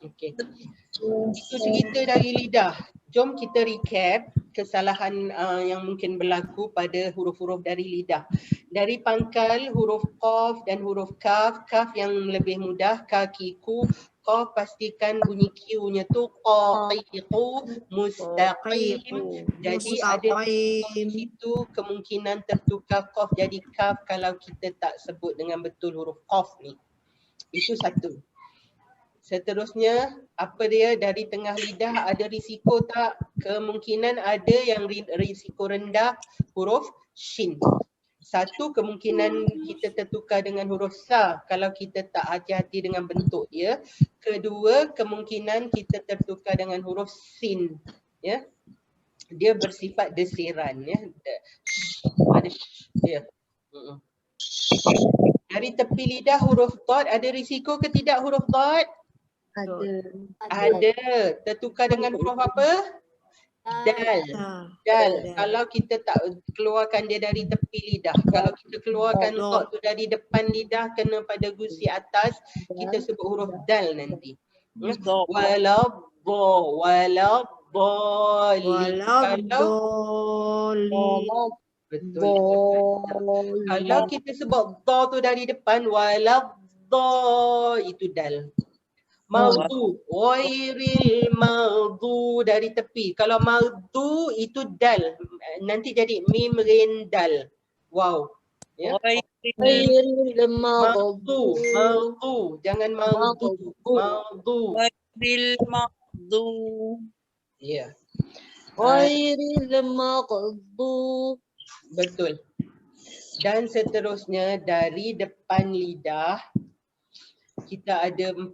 Okey. Itu cerita dari lidah. Jom kita recap kesalahan yang mungkin berlaku pada huruf-huruf dari lidah. Dari pangkal huruf qaf dan huruf kaf. Kaf yang lebih mudah, kakiku. Qaf pastikan bunyi Q-nya tu qaqiqu, mustaqim. Jadi ada situ kemungkinan tertukar qaf jadi kaf kalau kita tak sebut dengan betul huruf qaf ni. Itu satu. Seterusnya, apa dia dari tengah lidah ada risiko tak? Kemungkinan ada yang risiko rendah huruf shin. Satu, kemungkinan kita tertukar dengan huruf sa kalau kita tak hati-hati dengan bentuk dia. Kedua, kemungkinan kita tertukar dengan huruf sin. Ya. Dia bersifat desiran ya. Ada dia. Dari tepi lidah huruf dot ada risiko ke tidak huruf dot? Ada. Tertukar dengan huruf apa? Dal. Kalau kita tak keluarkan dia dari tepi lidah. Kalau kita keluarkan dot tu dari depan lidah kena pada gusi atas, kita sebut huruf dal nanti. Betul. Kalau kita sebut dha tu dari depan, waladha itu dal. Maghdu, ghairil maghdu dari tepi. Kalau maghdu itu dal. Nanti jadi mim rin dal. Wow. Ya. Maghdu, jangan maghdu. Maghdu. Ghairil maghdu. Ya. Ghairil maghdu. Betul. Dan seterusnya dari depan lidah kita ada 4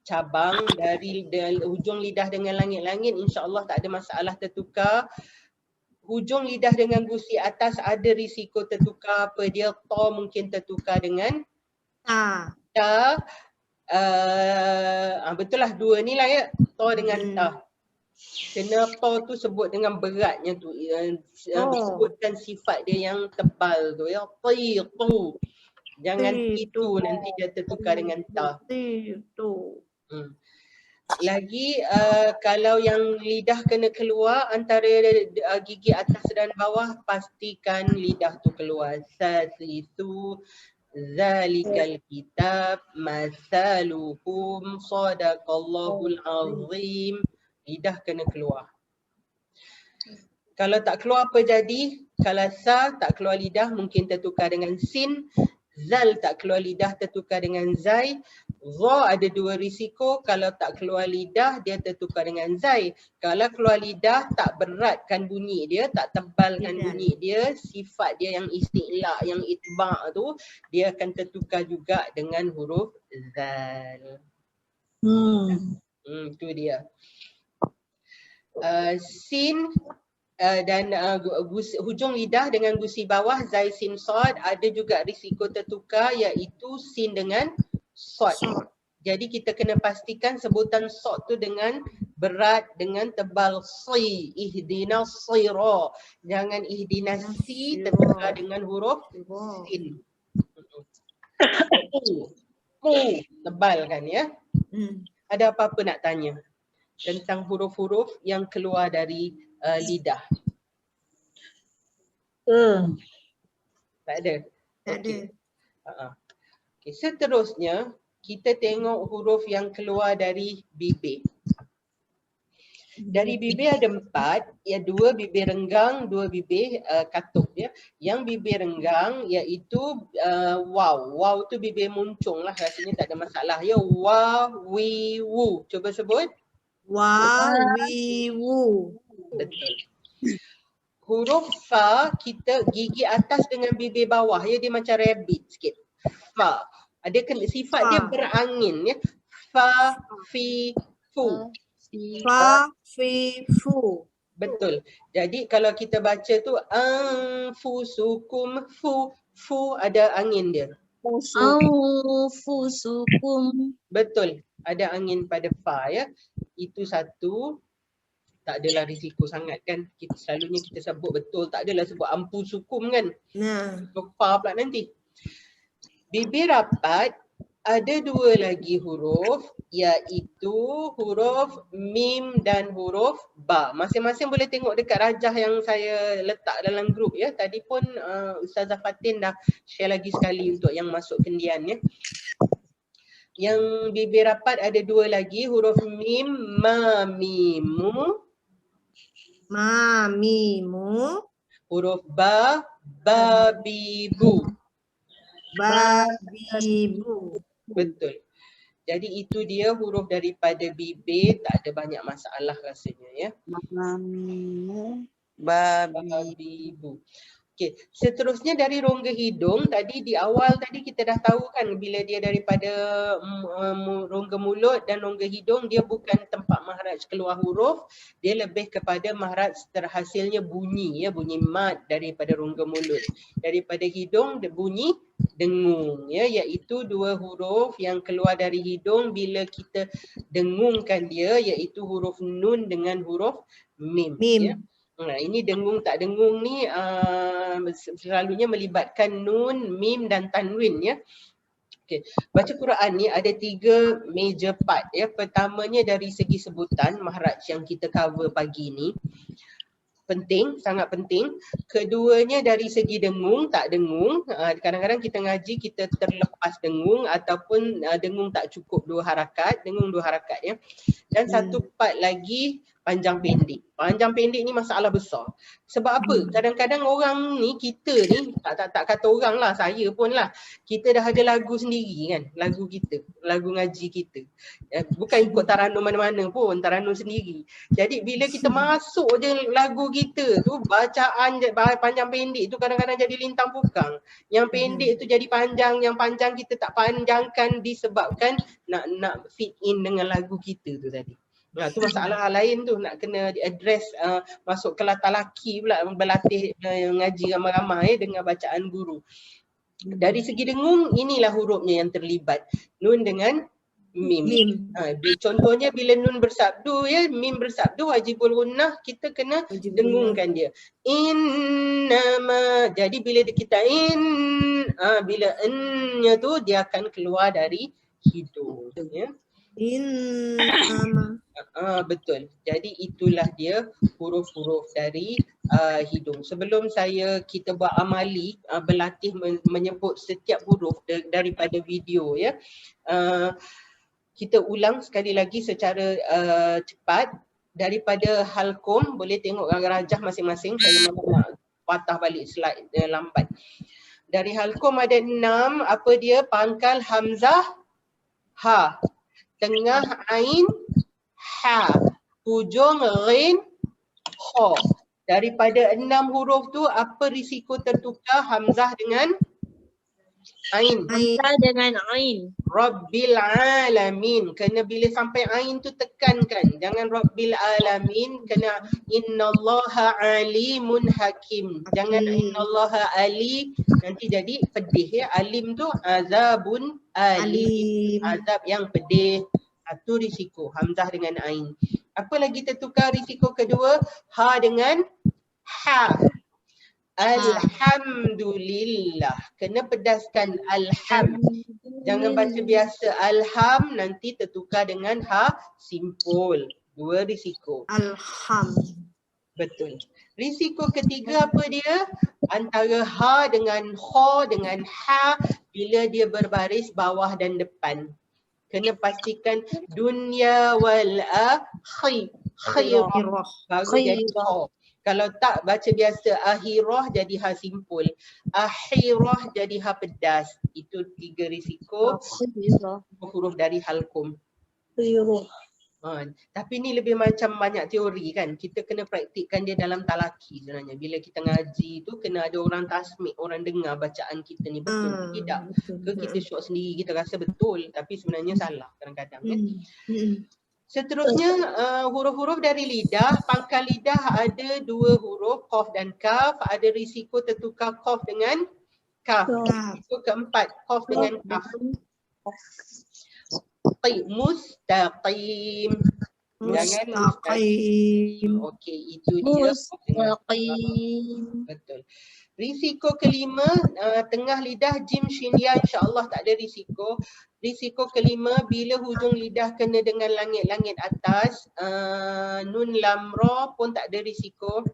cabang dari hujung lidah dengan langit-langit, insya-Allah tak ada masalah tertukar. Hujung lidah dengan gusi atas ada risiko tertukar apa dia? Ta mungkin tertukar dengan ta. Betul lah 2 ni lah ya. Ta dengan ta. Kena ta tu sebut dengan beratnya tu. Sebutkan sifat dia yang tebal tu ya. Titu. Jangan itu nanti dia tertukar dengan ta. Lagi kalau yang lidah kena keluar antara gigi atas dan bawah, pastikan lidah tu keluar. Sasitu zalikal kitab masaluhum sadaqallahul azim. Lidah kena keluar. Kalau tak keluar apa jadi? Kalau sa tak keluar lidah mungkin tertukar dengan sin. Zal tak keluar lidah tertukar dengan zai. Za ada dua risiko, kalau tak keluar lidah dia tertukar dengan zai. Kalau keluar lidah tak beratkan bunyi dia, tak tebalkan Tidak. bunyi dia, sifat dia yang isti'la, yang itba' tu, dia akan tertukar juga dengan huruf zal. Itu dia. Sin dan hujung lidah dengan gusi bawah zai sin sod ada juga risiko tertukar, iaitu sin dengan sod. Jadi kita kena pastikan sebutan sod tu dengan berat, dengan tebal si, ihdinas sira. Jangan ihdinas si tertukar dengan huruf sin. Tebal kan ya? Ada apa-apa nak tanya tentang huruf-huruf yang keluar dari lidah? Tak ada? Tak ada. Okay. Seterusnya, kita tengok huruf yang keluar dari bibir. Dari bibir ada 4, ya 2 bibir renggang, 2 bibir katup ya. Yang bibir renggang iaitu waw. Waw tu bibir muncung lah, rasanya tak ada masalah ya. Wa, wi, wu. Cuba sebut. Wa, wi, wu. Betul. Huruf fa kita gigi atas dengan bibir bawah ya, dia macam rabbit sikit. Fa. Ada sifat dia berangin ya. Fa, fi, fu. Fa, fi, fu. Betul. Jadi kalau kita baca tu anfusukum, fu ada angin dia. Anfusukum. Betul. Ada angin pada fa ya. Itu satu. Tak adalah risiko sangat kan. Selalunya kita sebut betul, tak adalah sebut ampusukum kan. Fa pula nanti. Bibir rapat ada 2 lagi huruf, iaitu huruf mim dan huruf ba. Masing-masing boleh tengok dekat rajah yang saya letak dalam grup ya. Tadi pun Ustazah Fatin dah share lagi sekali untuk yang masuk kendian ya. Yang bibir rapat ada 2 lagi, huruf mim, ma, mimu. Ma, mimu. Huruf ba, babibu. Babibu. Betul. Jadi itu dia huruf daripada bibir, tak ada banyak masalah rasanya ya. Babibu. Okey, seterusnya dari rongga hidung, tadi di awal tadi kita dah tahu kan, bila dia daripada rongga mulut dan rongga hidung, dia bukan tempat makhraj keluar huruf, dia lebih kepada makhraj terhasilnya bunyi ya, bunyi mad daripada rongga mulut. Daripada hidung dia bunyi dengung ya, iaitu 2 huruf yang keluar dari hidung bila kita dengungkan dia, iaitu huruf nun dengan huruf mim. Ya. Nah, ini dengung tak dengung ni selalunya melibatkan nun, mim dan tanwin ya. Okey, baca Quran ni ada 3 major part ya. Pertamanya dari segi sebutan makhraj yang kita cover pagi ni. Penting, sangat penting. Keduanya dari segi dengung, tak dengung. Kadang-kadang kita ngaji kita terlepas dengung ataupun dengung tak cukup 2 harakat, dengung 2 harakat ya. Dan satu part lagi panjang pendek. Panjang pendek ni masalah besar. Sebab apa? Kadang-kadang orang ni, kita ni, tak kata orang lah, saya pun lah. Kita dah ada lagu sendiri kan, lagu kita, lagu ngaji kita. Bukan ikut taranum mana-mana pun, taranum sendiri. Jadi bila kita masuk je lagu kita tu, bacaan panjang pendek tu kadang-kadang jadi lintang pukang. Yang pendek tu jadi panjang, yang panjang kita tak panjangkan disebabkan nak fit in dengan lagu kita tu tadi. Nah, tu masalah lain tu, nak kena di-address masuk kelas talaki pula, berlatih ngaji ramai-ramai dengan bacaan guru. Dari segi dengung, inilah hurufnya yang terlibat. Nun dengan mim. Contohnya bila nun bersabdu ya, mim bersabdu wajibul gunnah, kita kena dengungkan dia. Innama. Jadi bila kita bila n-nya tu dia akan keluar dari hidung ya. Innama. Betul. Jadi itulah dia huruf-huruf dari hidung. Sebelum kita buat amali, berlatih menyebut setiap huruf daripada video ya. Kita ulang sekali lagi secara cepat. Daripada halqum, boleh tengok rajah masing-masing. Saya nak patah balik slide lambat. Dari halqum ada 6, apa dia? Pangkal hamzah ha. Tengah ain, ha. Hujung ghin, kha. Daripada 6 huruf tu apa risiko tertukar hamzah dengan ain? Hamzah dengan ain. Rabbil alamin. Kena bila sampai ain tu tekankan. Jangan Rabbil alamin. Kena innallaha alimun hakim. Jangan innallaha ali. Nanti jadi pedih ya. Alim tu azabun alim. Alim. Azab yang pedih. Satu risiko. Hamzah dengan ain. Apa lagi tertukar risiko kedua? Ha dengan ha. Alhamdulillah. Kena pedaskan alham. Jangan baca biasa alham, nanti tertukar dengan ha simpul. Dua risiko. Alham. Betul. Risiko ketiga apa dia? Antara ha dengan kha dengan ha bila dia berbaris bawah dan depan. Kena pastikan dunya wal akhirah baru jadi kha. Kalau tak baca biasa akhirah jadi ha simpul. Akhirah jadi ha pedas. Itu 3 risiko huruf dari halqum. Tapi ni lebih macam banyak teori kan. Kita kena praktikkan dia dalam talaki sebenarnya. Bila kita ngaji tu kena ada orang tasmik, orang dengar bacaan kita ni betul ke tidak. Ke kita syok sendiri kita rasa betul tapi sebenarnya salah kadang-kadang kan. Seterusnya huruf-huruf dari lidah. Pangkal lidah ada 2 huruf qaf dan kaf. Ada risiko tertukar qaf dengan kaf. Risiko keempat qaf dengan kaf. Mustaqim. Jangan mustaqim. Okey, itu dia. Mustaqim. Betul. Risiko kelima, tengah lidah jim shin ya insya-Allah tak ada risiko. Risiko kelima bila hujung lidah kena dengan langit-langit atas, nun lam ra pun tak ada risiko.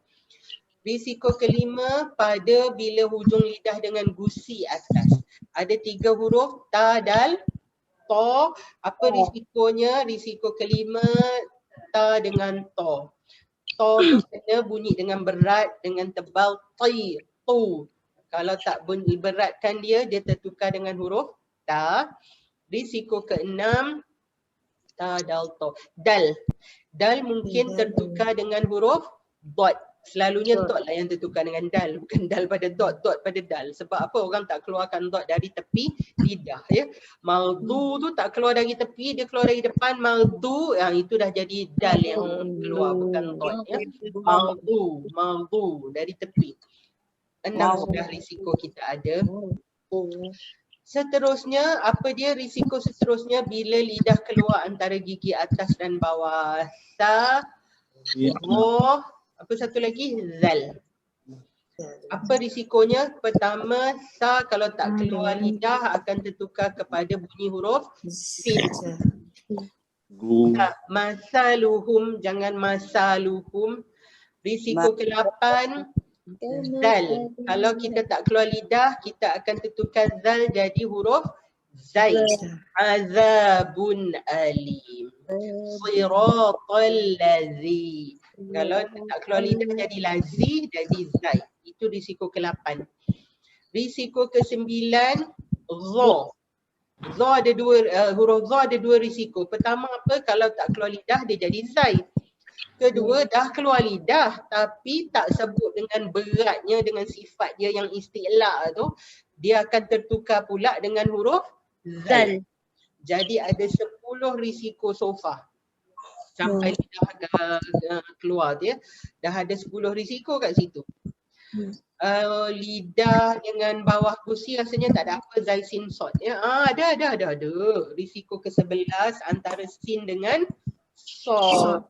Risiko kelima pada bila hujung lidah dengan gusi atas. Ada 3 huruf ta dal ta. Apa risikonya? Risiko kelima ta dengan ta. Ta tu kena bunyi dengan berat, dengan tebal ti, tu. Kalau tak bunyi beratkan dia tertukar dengan huruf ta. Risiko keenam ta dal ta. Dal. Dal mungkin tertukar dengan huruf dot. Selalunya dot lah yang tertukar dengan dal, bukan dal pada dot, dot pada dal. Sebab apa orang tak keluarkan dot dari tepi lidah ya. Maldu tu tak keluar dari tepi, dia keluar dari depan. Maldu, itu dah jadi dal yang keluar, bukan dot ya. Maldu dari tepi. 6 sudah risiko kita ada. Seterusnya, apa dia risiko seterusnya bila lidah keluar antara gigi atas dan bawah? Sa, roh, apa satu lagi? Zal. Apa risikonya? Pertama, sa kalau tak keluar lidah akan tertukar kepada bunyi huruf sin. Masaluhum, jangan masaluhum. Risiko ke-8, zal. Kalau kita tak keluar lidah, kita akan tertukar zal jadi huruf zai. Azabun alim. Siratal ladzi. Kalau tak keluar lidah jadi lazi, jadi zai. Itu risiko ke-8. Risiko ke-9, za. Za ada 2, huruf za ada 2 risiko. Pertama apa? Kalau tak keluar lidah dia jadi zai. Kedua, dah keluar lidah tapi tak sebut dengan beratnya, dengan sifat dia yang isti'la tu, dia akan tertukar pula dengan huruf zal. Jadi ada 10 risiko so far. Sampai lidah dah keluar tu ya. Dah ada 10 risiko kat situ. Lidah dengan bawah gusi rasanya tak ada apa, zai sin sod ya. Ada. Risiko ke-11 antara sin dengan sod.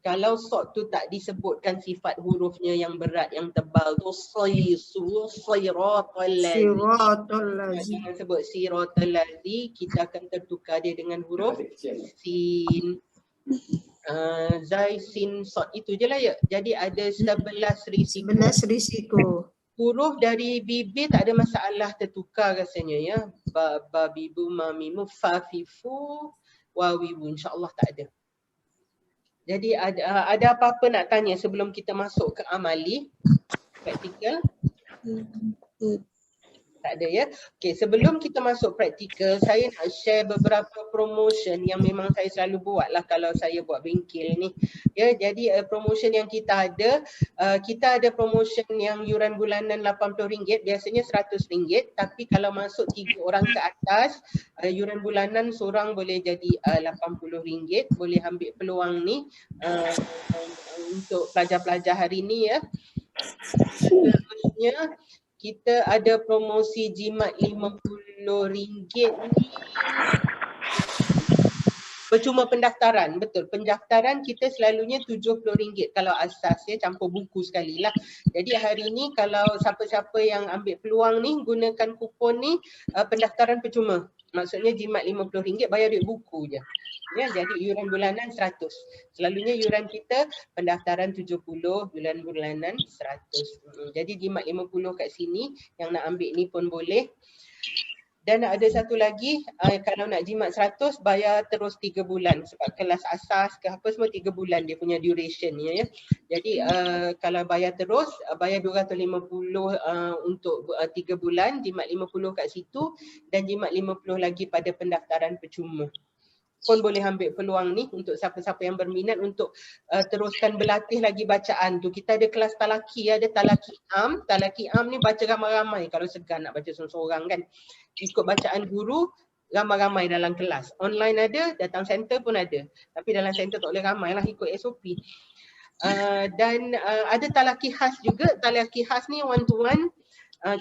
Kalau sod tu tak disebutkan sifat hurufnya yang berat, yang tebal tu, siratal ladzi. Jangan sebut siratal ladzi, kita akan tertukar dia dengan huruf sin. Zai sin sod itu je lah ya. Jadi ada 11 risiko. 11 risiko. Huruf dari bibir tak ada masalah tertukar rasanya ya. Ba, bibu, mamimu, fafifu, wawibu, insya-Allah tak ada. Jadi ada apa-apa nak tanya sebelum kita masuk ke amali praktikal? Tak ada ya. Okey, sebelum kita masuk praktikal, saya nak share beberapa promotion yang memang saya selalu buat lah kalau saya buat bengkel ni. Ya, jadi promotion yang kita ada promotion yang yuran bulanan RM80, biasanya RM100, tapi kalau masuk 3 orang ke atas, yuran bulanan seorang boleh jadi RM80. Boleh ambil peluang ni untuk pelajar-pelajar hari ni ya. Seterusnya kita ada promosi jimat RM50 ni. Percuma pendaftaran, betul. Pendaftaran kita selalunya RM70 kalau asas ya, campur buku sekali lah. Jadi hari ni kalau siapa-siapa yang ambil peluang ni gunakan kupon ni, pendaftaran percuma. Maksudnya jimat RM50, bayar duit buku je. Ya, jadi yuran bulanan 100. Selalunya yuran kita pendaftaran 70, yuran bulanan 100. Jadi jimat 50 kat sini, yang nak ambil ni pun boleh. Dan ada satu lagi, kalau nak jimat 100 bayar terus 3 bulan sebab kelas asas ke apa semua 3 bulan dia punya duration ya. Jadi kalau bayar terus, bayar 250 untuk 3 bulan, jimat 50 kat situ dan jimat 50 lagi pada pendaftaran percuma. Pun boleh ambil peluang ni untuk siapa-siapa yang berminat untuk teruskan berlatih lagi bacaan tu. Kita ada kelas talaki, ada talaki am. Talaki am ni baca ramai-ramai kalau segan nak baca seorang-seorang kan. Ikut bacaan guru ramai-ramai dalam kelas. Online ada, datang center pun ada. Tapi dalam center tak boleh ramai lah, ikut SOP. Dan ada talaki khas juga. Talaki khas ni one to one.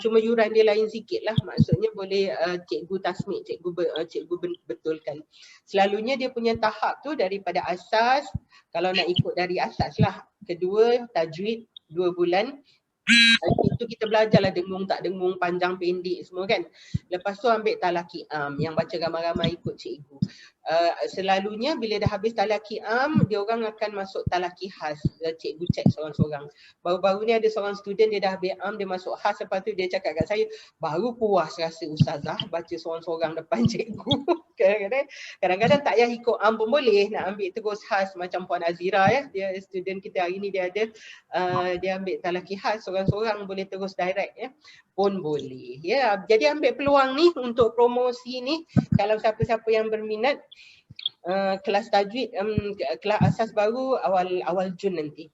Cuma yuran dia lain sikit lah, maksudnya boleh cikgu tasmik, cikgu betulkan. Selalunya dia punya tahap tu daripada asas, kalau nak ikut dari asas lah. Kedua tajwid 2 bulan. Itu kita belajarlah dengung tak dengung, panjang pendek semua kan. Lepas tu ambil talaki am yang baca ramai-ramai ikut cikgu. Selalunya bila dah habis talaki am, dia orang akan masuk talaki khas. Cikgu cek seorang-seorang. Baru-baru ni ada seorang student dia dah ambil am, dia masuk khas, lepas tu dia cakap kat saya, baru puas rasa ustazah baca seorang-seorang depan cikgu. Kadang-kadang tak payah ikut am pun boleh, nak ambil terus khas macam Puan Azira ya. Dia student kita hari ni dia ada dia ambil talaki khas seorang-seorang, boleh terus direct ya. Pun boleh ya. Jadi ambil peluang ni untuk promosi ni kalau siapa-siapa yang berminat. Kelas tajwid, kelas asas baru awal Jun nanti.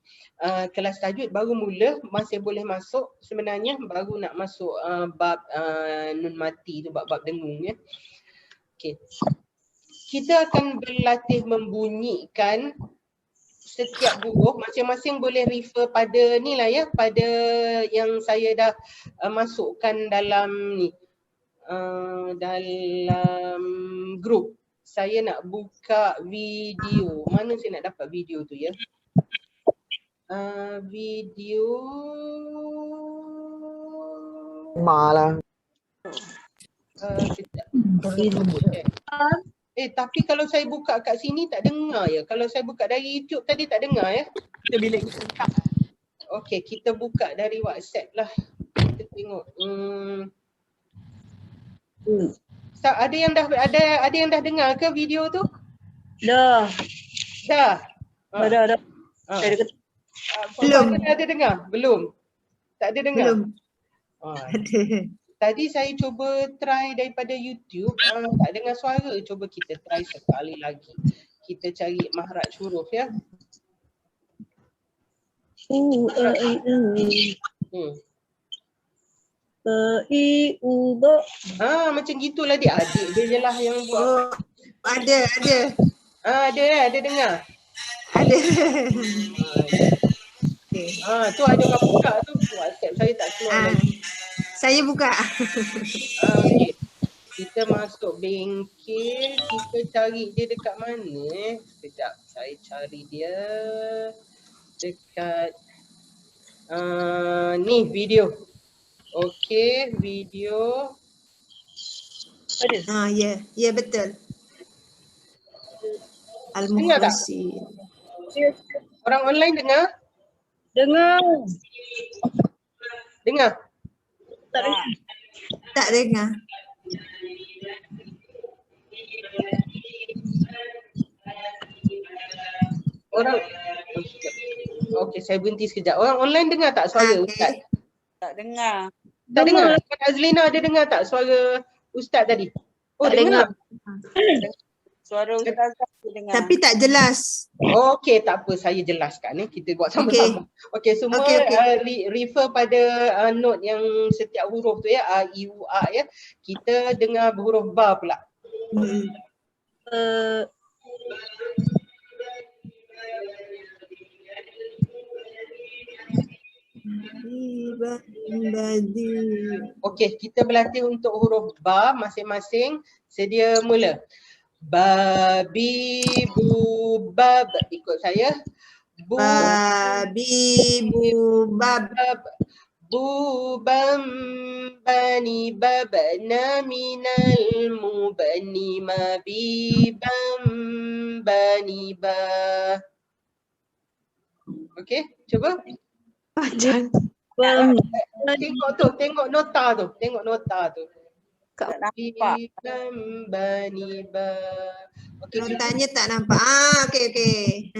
Kelas tajwid baru mula, masih boleh masuk sebenarnya, baru nak masuk bab nun mati tu, bab-bab dengung ya. Okey. Kita akan berlatih membunyikan setiap huruf, masing-masing boleh refer pada ni lah ya, pada yang saya dah masukkan dalam ni, dalam grup. Saya nak buka video, mana saya nak dapat video tu ya? Video malah. Tapi kalau saya buka kat sini tak dengar ya. Kalau saya buka dari YouTube tadi tak dengar ya. Kita bila kita buka. Okey, kita buka dari WhatsApp lah. Kita tengok. Ada yang dah dengar ke video tu? Dah. Dah. Dah. Belum. Ada dengar? Belum. Tak ada dengar. Belum. Ada. Tadi saya cuba try daripada YouTube, tak dengar suara. Cuba kita try sekali lagi. Kita cari mahraj huruf ya. Macam gitulah dia. Adik dia je lah yang buat. Oh, ada. Ada dengar. Ada. Okay. Tu ada orang buka tu. WhatsApp saya tak keluar lagi. Saya buka. Okay. Kita masuk bengkel, kita cari dia dekat mana Sekejap, saya cari dia dekat ni video. Okey, video. Ada. Ya betul. Dengar tak? Al-Mukhlisin. Orang online dengar? Dengar? Tak dengar. Orang okey, saya berhenti sekejap. Orang online dengar tak suara Ustaz? Tak dengar. Tak dengar? Puan Azlina ada dengar tak suara Ustaz tadi? Oh, Tak dengar. Suara ustazah saya dengar. Tapi tak jelas. Okey, tak apa. Saya jelaskan. Kita buat sama-sama. Okey, semua Okey. refer pada note yang setiap huruf tu ya. A, I, U, A ya. Kita dengar huruf ba pula. Okey, kita berlatih untuk huruf ba masing-masing. Sedia mula. Babi, bu, bab. Ikut saya. Babi, bu, bab. Bab. Bubam, bani, babna, minal, mubani, mabibam, bani, ba. Okey, cuba. Tengok tu, tengok nota tu. Tengok nota tu. Tak nampak. Bibam, bani, ba. Okey, Notanya tak nampak. Okey.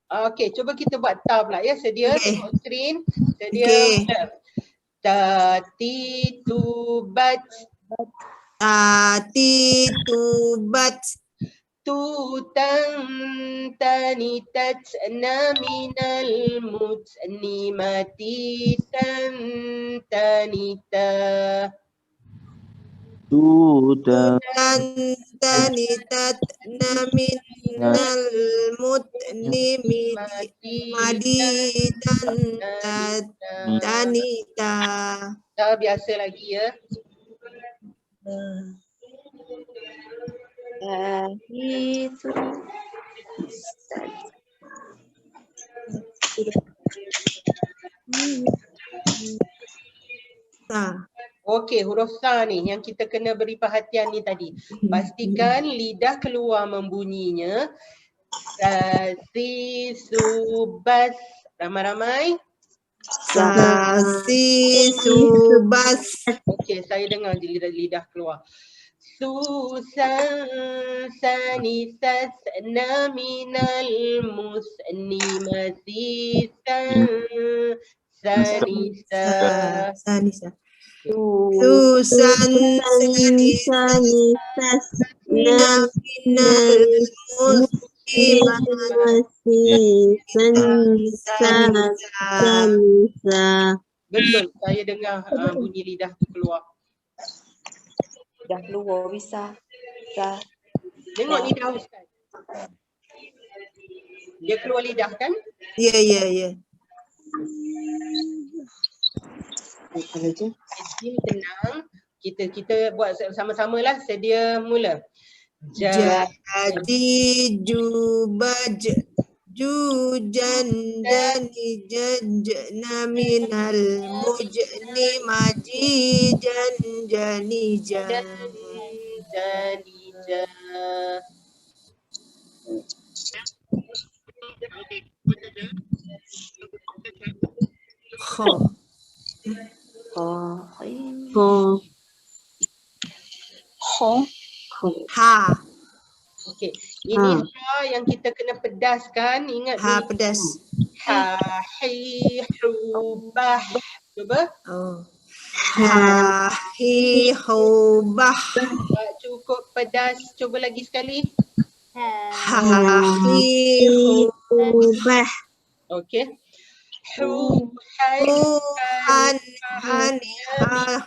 okey, cuba kita buat ta pula ya. Sedia, Okey. tengok screen. Sedia. Okey. Mula. Tati, tu, bat. Tati, tu, bat. Tutan, tani, tat, na, minal, mut, ni, mati, tan, tani, ta. Tutan. Tani, tat, na, minal, mut, ni, madi, tan, tani, ta. Ta biasa lagi ya. Okey, huruf sa ni yang kita kena beri perhatian ni tadi. Pastikan lidah keluar membunyinya. Si, su, bas. Ramai-ramai. Sasi, subas. Okey, saya dengar je lidah keluar. Susan, sani, sas, na, minal, musni, masi, san, sani, sa. Sanisa. Susan, sanisa, minal, Betul, saya dengar bunyi lidah tu keluar. Dah keluar bisa. Tengok lidah Ustaz. Dia keluar lidah kan? Ya. Jadi tenang. Kita buat sama-sama lah. Sedia mula. Jadi jubaj jujan jani jajna minal mujni maji jani jan. Ha. Okey. Ini ha yang kita kena pedaskan. Ingat Ha dulu. pedas. Ha, hi, hu, bah. Cuba. Ha hi hu bah. Tak cukup pedas. Cuba lagi sekali. Ha hi hu bah. Okey. Hu, hai, Han hani ha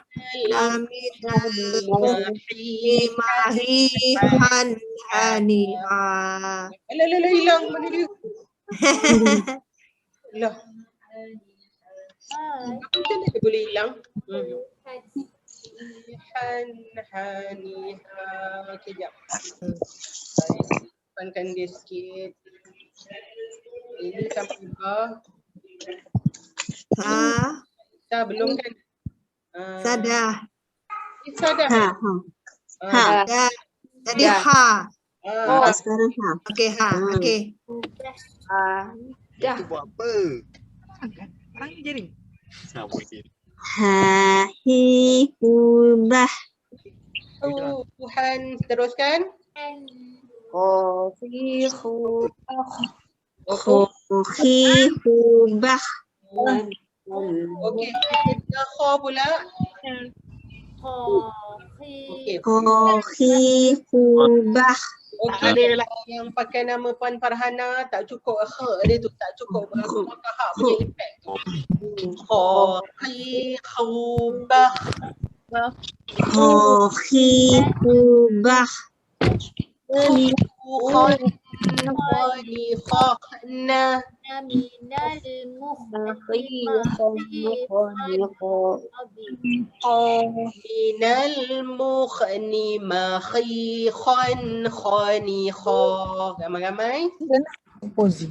mahi han hani ha. Alah, hilang mana dia? Lah. Macam mana dia boleh hilang? Hani, ha. Okey, jap. Saya simpankan dia sikit. Ini sampai ba. Ha. Dah belum kan? Sadah. Sadah. Dah. Tadi ha. Sekarang ha. Okey ha. Okey. Dah. Buat apa? Tangan jering. Ha hi hu bah. Tuhan, teruskan. Hi hu Okey. hi hu bah. Okey, kita kha pula. Okey. Khifubah. Okey, yang pakai nama Puan Farhana tak cukup dia tu, tak cukup tahap punya impact tu. Khifubah. Khifubah. Khanikhana. Minal mukhni makhikhan khanikha. Ramai-ramai. Komposi.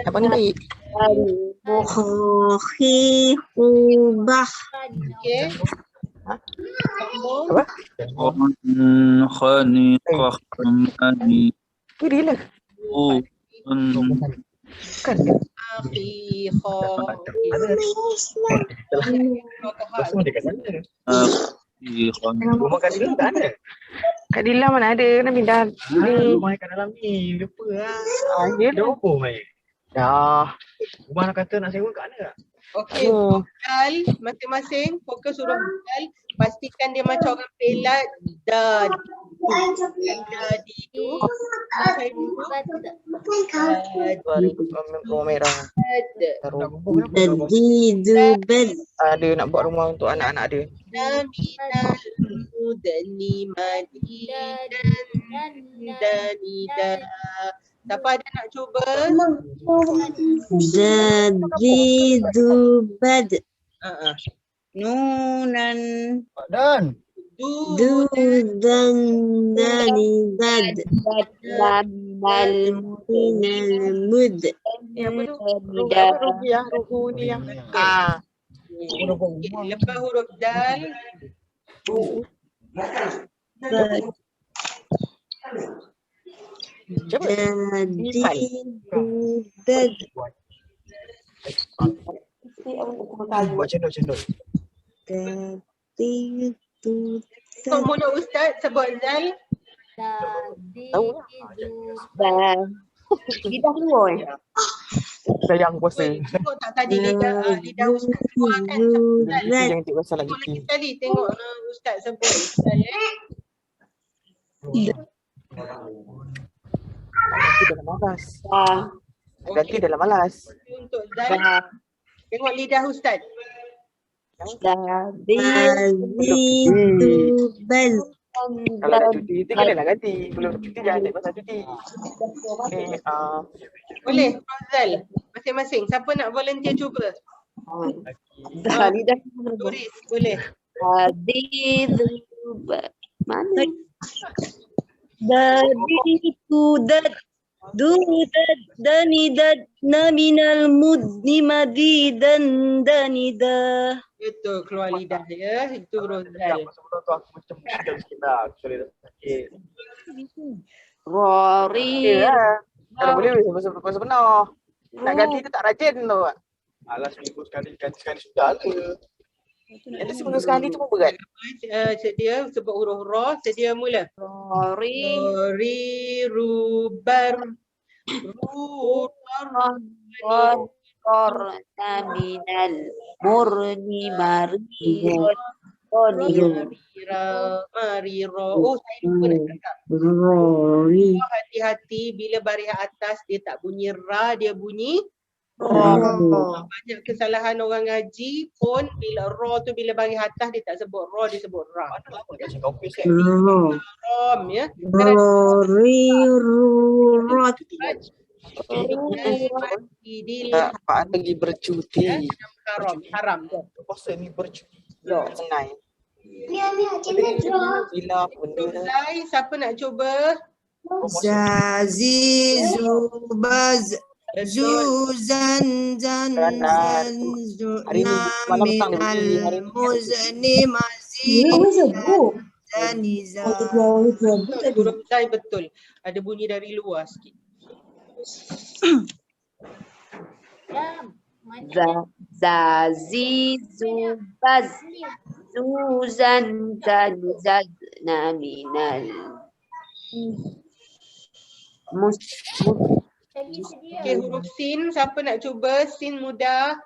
Abang ni baik. Khifubah. Okey. Sambung. Apa? Khani Tu dia lah. Kan? Akhikha. Rumah Kak Dila tak ada. Kak Dila mana ada? Kena pindah. Rumah kat dalam ni. Lupa lah. Ya dah. Dah. Rumah nak kata nak sewa kat mana tak? Okey, huruf dal masing-masing fokus huruf dal, pastikan dia macam orang pelat dad. Dadi tu sampai dulu. Rumah merah. Didubad. Ada nak buat rumah untuk anak-anak dia. Naminal mudni madidan danida. Siapa ada nak cuba? Didubad. Nunan. Dan. Dudan danidad. Minal mud. Ni apa tu? Rugi ya. Rugu ni ya. Lepas huruf dal. Didubad. Buat cendol. Untuk mulut Ustaz sebut zal. Tahu lah. Lidah keluar. Sayang puasa. Tengok tak tadi lidah Ustaz keluar kan sebut zal. Jangan cik pasal lagi. Lagi sekali tengok Ustaz sebut zal. Nanti dalam malas. Nanti dalam malas. Untuk zal. Tengok lidah Ustaz. Didubad. Kalau nak cuti, kita kena nak ganti. Belum cuti jangan cek pasal cuti. Ni Boleh Zal. Masing-masing. Siapa nak volunteer cuba? Lidah. Turis boleh. Didubad. Mana? Didubad. Dudad danidad naminal mudni madidan danida. Itu keluar lidah dia. Itu huruf zal. sebelum tu aku macam muskil sikit lah. Sorry dah sakit. Rory. Kalau boleh sebenar. Nak ganti tu tak rajin tu. Alah seminggu sekali, ganti sekali sudah lah. Nanti seminggu sekali tu pun berat. Sedia sebut huruf ra. Sedia mula. Rory. Ri rubar. Naminal murni marira. Marira. Oh, saya lupa nak cakap. Hati-hati bila baris atas dia tak bunyi ra, dia bunyi ra. Banyak kesalahan orang ngaji pun bila ra tu bila baris atas dia tak sebut ra, dia sebut ra. Rom ya. Pak lagi bercuti. Haram. Puasa ni bercuti. Senang. Bila benda. Siapa nak cuba? Zazizubaz. Zuzan zan zan naminal muzni mazid zaniza. Huruf Zai betul. Ada bunyi dari luar sikit. Zazizubaz. Zuzan zan naminal mus Okey, huruf sin. Siapa nak cuba? Sin mudah.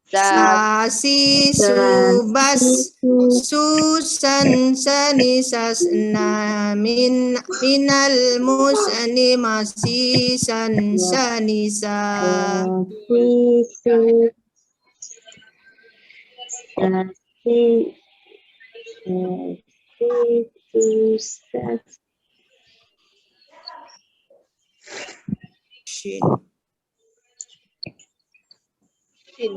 sa Sasi subas susan sani sasna minal musani masisan sanisa. Shin. Sin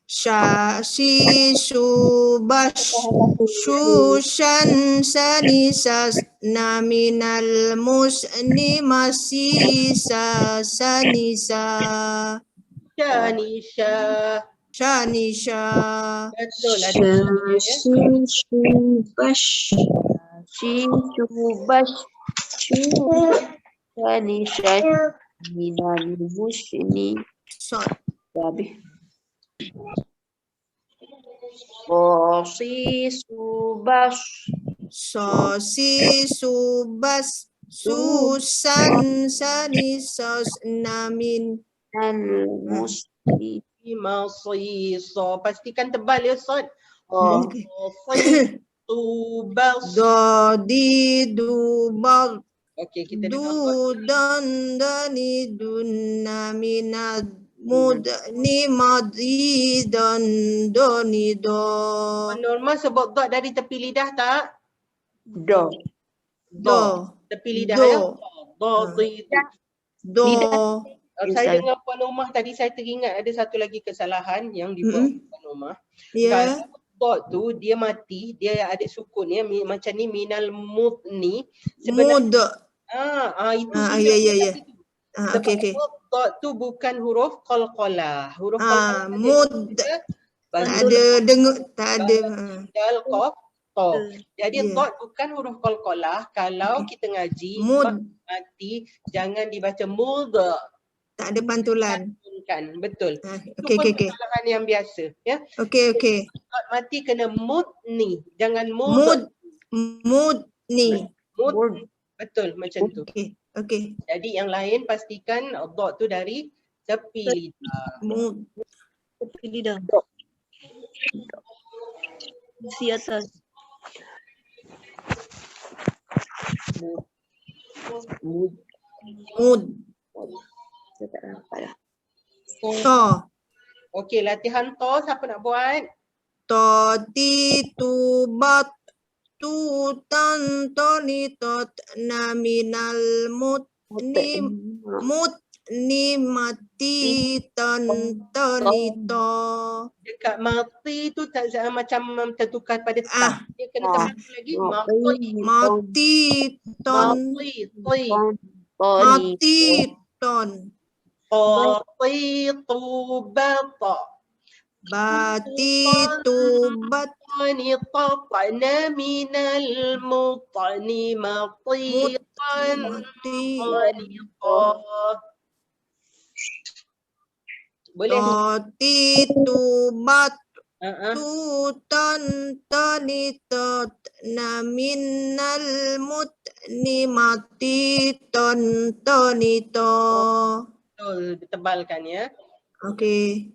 Syasi subas susan sani sasna minal musani masisa sanisa. Shanisha. Shanisha. Betul ada ya. Shanisha minal musni Sod. Habis. Subas Sosi subas susan sani sasna min al musni Masiso. Pastikan tebal ya, Sod. Okay. Tubas. Dodi dubal Okey, kita dengar. du dan dani dunna minad mudni madi dan doni do. Norma sebut dot dari tepi lidah tak? do Do. Tepi lidah Do. ya. Do. Do. Saya dengar Puan Omah tadi, saya teringat ada satu lagi kesalahan yang dibuat Puan Omah. Ya. Kalau dot tu dia mati, dia ada sukun ya, macam ni minal mudni. Mud. Itu Ya. Okey. dot tu bukan huruf qalqalah. Huruf qalqalah Mud. Tak ada dengar, tak ada. dal qaf ta. Jadi Ya. dot bukan huruf qalqalah. Kalau kita ngaji Mud. dot mati, jangan dibaca mud. Tak ada pantulan. Kan, betul. Itu Okey. pun kesalahan yang biasa ya. Okey. Dot mati kena mudni, jangan mud. Mud ni. Mud. Betul macam tu. Okey. Jadi yang lain pastikan dot tu dari tepi lidah. Mud. tepi lidah. Di atas. Mud. Saya tak nampak dah. To. Okey, latihan to siapa nak buat? To ti tu bat tu tan to ni tot na minal mut ni mati ton to ni to. Dekat mati tu tak macam tertukar pada ta. Dia kena tambah lagi Mati ton. Mati ton. Tubata. Bati tu bat طعنا من المطعن مطيطا mati. Boleh? Toti tu bat tu ton toni tot na minal mut ni mati ton toni to. Betul, ditebalkan ya. Okey.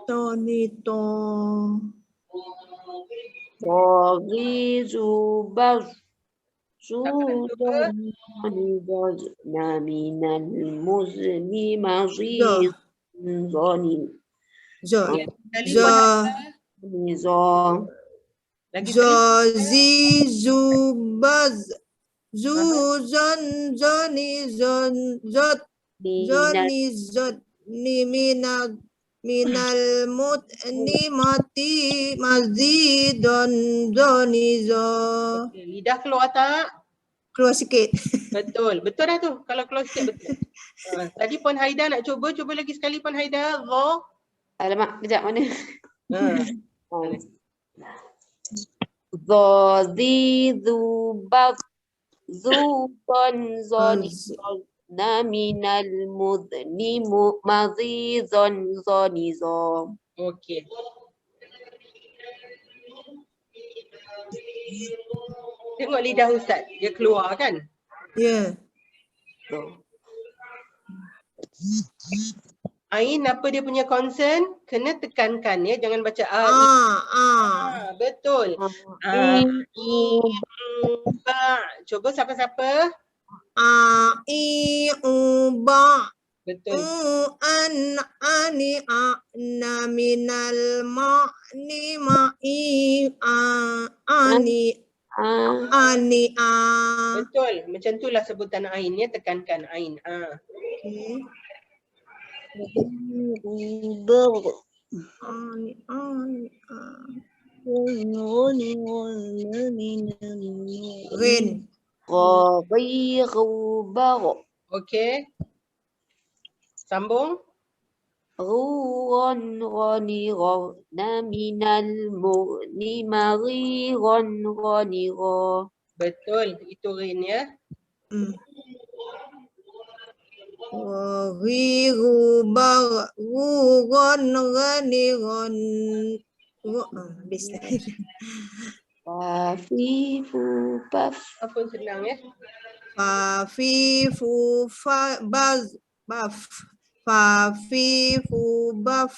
Toni to. Zubaz na minal muzni mazid zoni Zo. Zo. nizam Lagi Zozi zubaz zuzon zoni zon zot zoni zot ni minal mut ni mati mazidon zoni zo. lidah keluar tak? Keluar sikit. Betul. Betul dah tu. Kalau keluar sikit betul. Tadi Puan Haida nak cuba. Cuba lagi sekali Puan Haida. Zo. alamak kejap mana Ha. Zodi zubaz zuton zoni na minal muzni mazidon zoni zom. Okey. Tengok lidah Ustaz, dia keluar kan? Ya. Ain apa dia punya concern? Kena tekankan ya, jangan baca betul. Ba. Coba siapa-siapa? Ba. Betul. Ani na minal ma'ni ma'i ani Betul. Macam itulah sebutan ain ya, tekankan ain. Okay. Rin. Okey. Sambung. Betul, itu rin ya. Ghiru bar ron rani ron. Habis dah. Apa senang ya? Fa fi fu fa baz baf. Fa fi fu baf.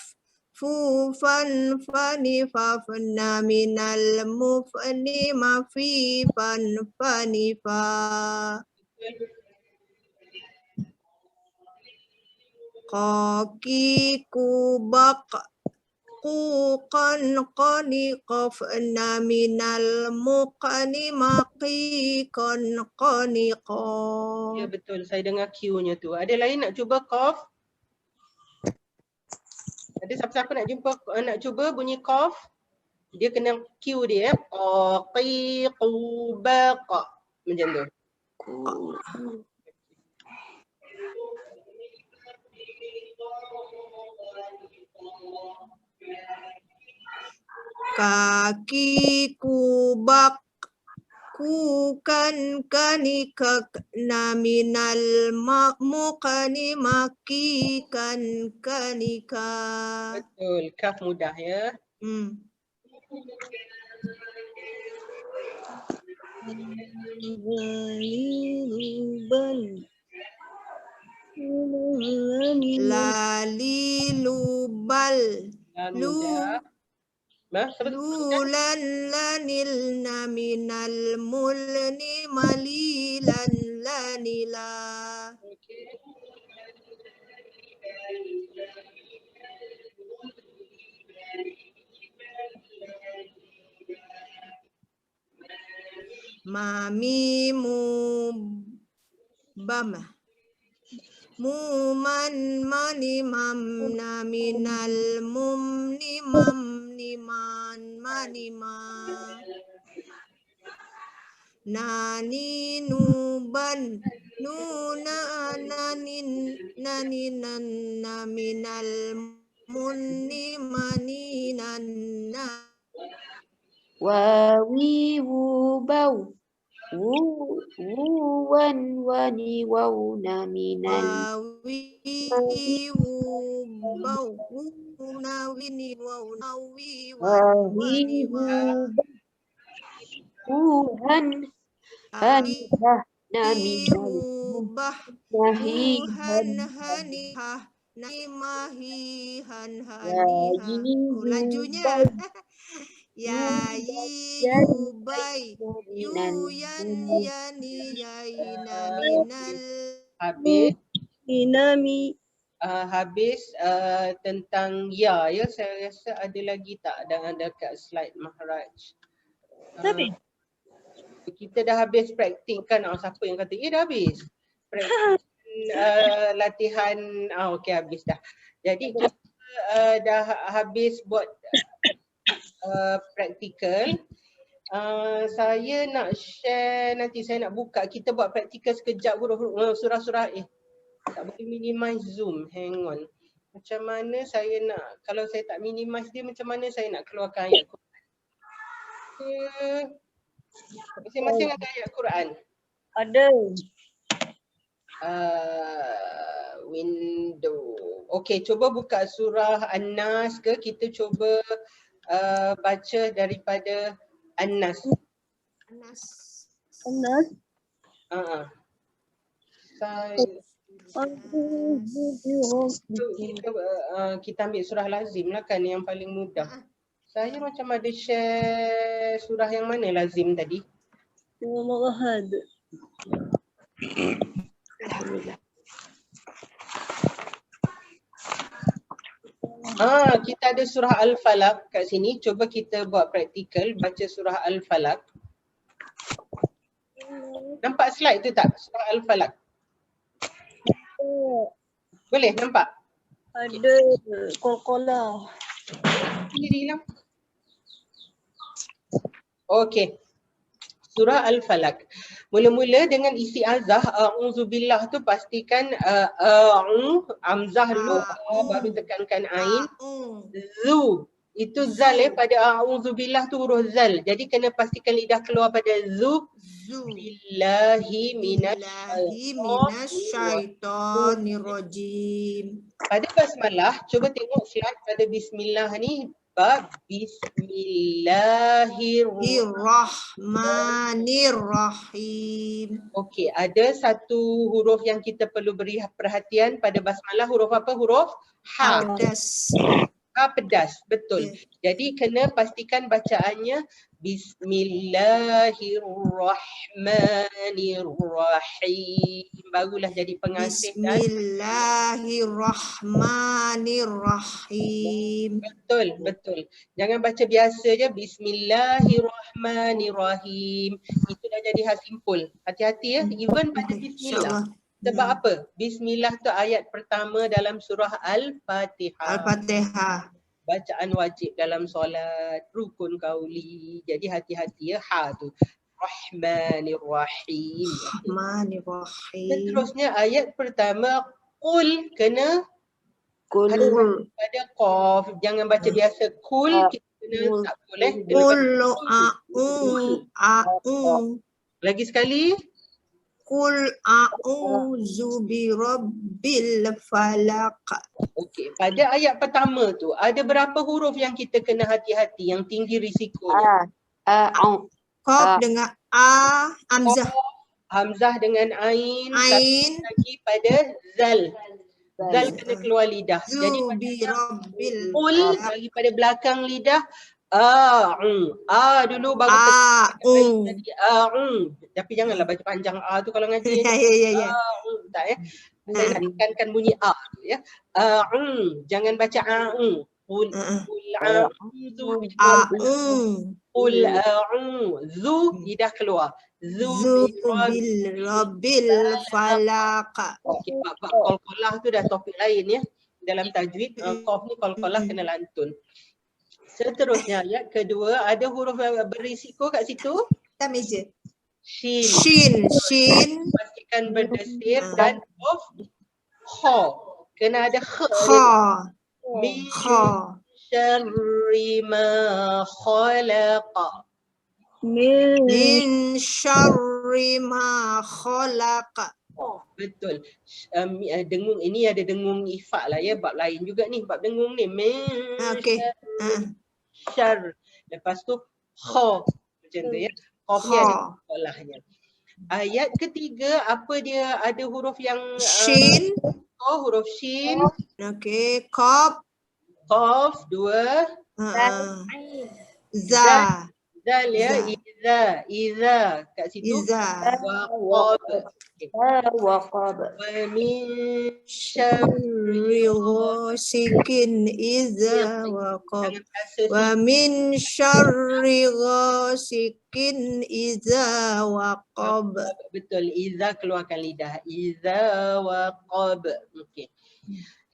Fu fan fani fa fana minal mufani ma fi fan fani fa. Qaki kubak kuqan qani qafna minal muqani maqiqan qaniqa. Ya betul, saya dengar Q-nya tu. Ada lain nak cuba cough? Ada siapa-siapa nak cuba bunyi cough? Dia kena Q dia. Qaqi qubaq. Macam tu. Kaki kubak kukan kanikak naminal muqani makikan kanika. Betul, kaf mudah ya. Lalilubal Mudah. lulan lanil naminal mulni malilan lanila. Mami bama muman mani mamna minal mumni mamni man mani ma nani nuban nuna nanin naninan minal munni mani nanna wawi wubau wuwan wani wauna minal wawi wubau wuna wini wauna wi wahi wani wa wuhan hanihah naminal ubah wahi hanihah naimahi hanhaniha. Lajunya ya yubai yuyan yani yaina minal Habis inami habis tentang ya saya rasa ada lagi tak dekat slide Maharaj. Kita dah habis praktikkan. Siapa yang kata dah habis? Praktik latihan okey habis dah. Jadi kita dah habis buat praktikal. Saya nak share nanti, saya nak buka, kita buat praktikal sekejap huruf surah-surah tak boleh minimize Zoom, hang on. Macam mana saya nak, kalau saya tak minimize dia, macam mana saya nak keluarkan ayat Quran? Masing-masing ada ayat Quran? Ada. Window. Okey, cuba buka surah An-Nas ke, kita cuba baca daripada An-Nas. Anas. Kita ambil surah lazim lah kan yang paling mudah. Saya macam ada share surah yang mana lazim tadi? Al-Ahad. Kita ada surah Al-Falaq kat sini. Cuba kita buat praktikal baca surah Al-Falaq. Nampak slide tu tak? Surah Al-Falaq. Boleh nampak? Ada Qalqalah. Sendirilah. Okey. Surah Al-Falaq. Mula-mula dengan isti'azah a'udzubillah tu pastikan amzah dulu, baru tekankan ain. Zu itu zal pada a'udzubillah tu huruf zal. Jadi kena pastikan lidah keluar pada zu. Billahi minasyaitonirrajim. Pada basmalah, cuba tengok slide pada bismillah ni. Bab Bismillahirrahmanirrahim. Okey, ada satu huruf yang kita perlu beri perhatian pada basmalah. Huruf apa? Huruf ha. Pedas. Ha pedas, betul. Jadi kena pastikan bacaannya Bismillahirrahmanirrahim. Barulah jadi pengasih dan Bismillahirrahmanirrahim. betul, betul. Jangan baca biasa je Bismillahirrahmanirrahim. Itu dah jadi hal simpul. Hati-hati ya, even pada bismillah. Sebab apa? Bismillah tu ayat pertama dalam surah Al-Fatihah. Al-Fatihah. Bacaan wajib dalam solat, rukun kauli. Jadi hati-hati ya, ha tu. Rahmanirrahim. Rahmanirrahim. Seterusnya ayat pertama, Qul kena Qul pada qaf. Jangan baca biasa kul, kita kena tak boleh. Qul a'udzu. Lagi sekali. Qul a'udzu birabbil falaq. Okey, pada ayat pertama tu ada berapa huruf yang kita kena hati-hati yang tinggi risikonya? Qaf dengan a, hamzah. Hamzah dengan ain. Ain. Lagi pada zal. Zal kena keluar lidah. Jadi birabbil qul lagi pada belakang lidah. Dulu baru jadi tapi janganlah baca panjang tu kalau ngaji. Ya. Tak ya. Saya nak tekankan bunyi tu ya. Jangan baca qul qul a'udzu lidah keluar. Zu birabbil falaq. Okey, bab qalqalah tu dah topik lain ya. Dalam tajwid qaf ni qalqalah kena lantun. Seterusnya ayat kedua ada huruf berisiko kat situ. Tak meja. Shin. Shin. Pastikan berdesir dan of kha. Kena ada kha. Min syarri ma khalaqa. Min syarri ma khalaqa. Betul. Dengung ini ada dengung ifak lah ya, bab lain juga ni, bab dengung ni. Okey. Syar. Lepas tu kha. Macam tu ya. Qaf ni ada sekolahnya. Ayat ketiga apa dia, ada huruf yang shin. Huruf shin. Okey, qaf. Qaf dua. Za. Zal ya, iza kat situ. Iza. waqab. Wa min syarri ghasikin iza waqab. Wa min syarri ghasikin iza waqab. Betul, iza keluarkan lidah. Iza waqab. Okey.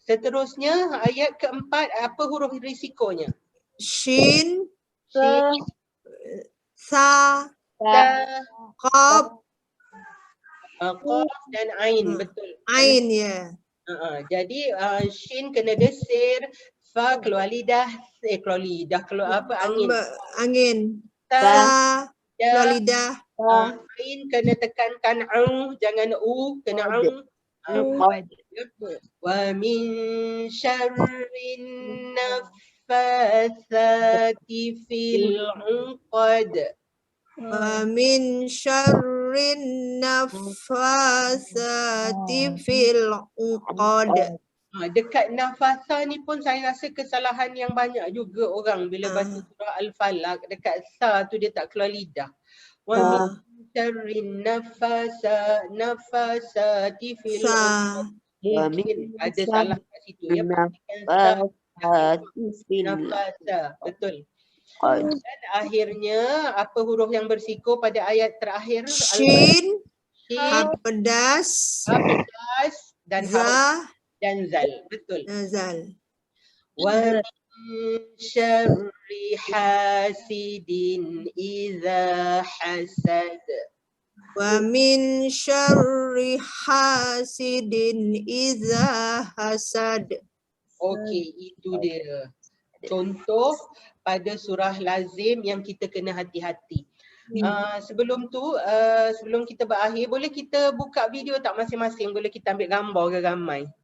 Seterusnya ayat keempat apa huruf risikonya? Shin. Sa. Qaf. Qaf dan ain, betul. Ain ya. Jadi shin kena desir, fa keluar lidah, keluar apa? Angin. Angin. Sa keluar lidah. Ain kena tekankan jangan kena Wa min syarrin naffatsati fil 'uqad. Wa min syarrin nafasati fil uqad. Dekat nafasa ni pun saya rasa kesalahan yang banyak juga orang bila baca surah Al-Falaq. Dekat sa tu dia tak keluar lidah. Wa min syarrin nafasati fil Sa. uqad. Mungkin ada salah kat situ ya. Perhatikan sa. Nafasa. Betul. Dan akhirnya apa huruf yang bersiko pada ayat terakhir? Shin. Shin, Ha pedas. Hafidaz dan Za. dan zal. Betul. Nazal. Wa min syarri hasidin idza hasad. Wa min syarri hasidin idza hasad. Okey, itu dia. Contoh pada surah lazim yang kita kena hati-hati. Sebelum tu, sebelum kita berakhir, boleh kita buka video tak masing-masing? Boleh kita ambil gambar ke ramai?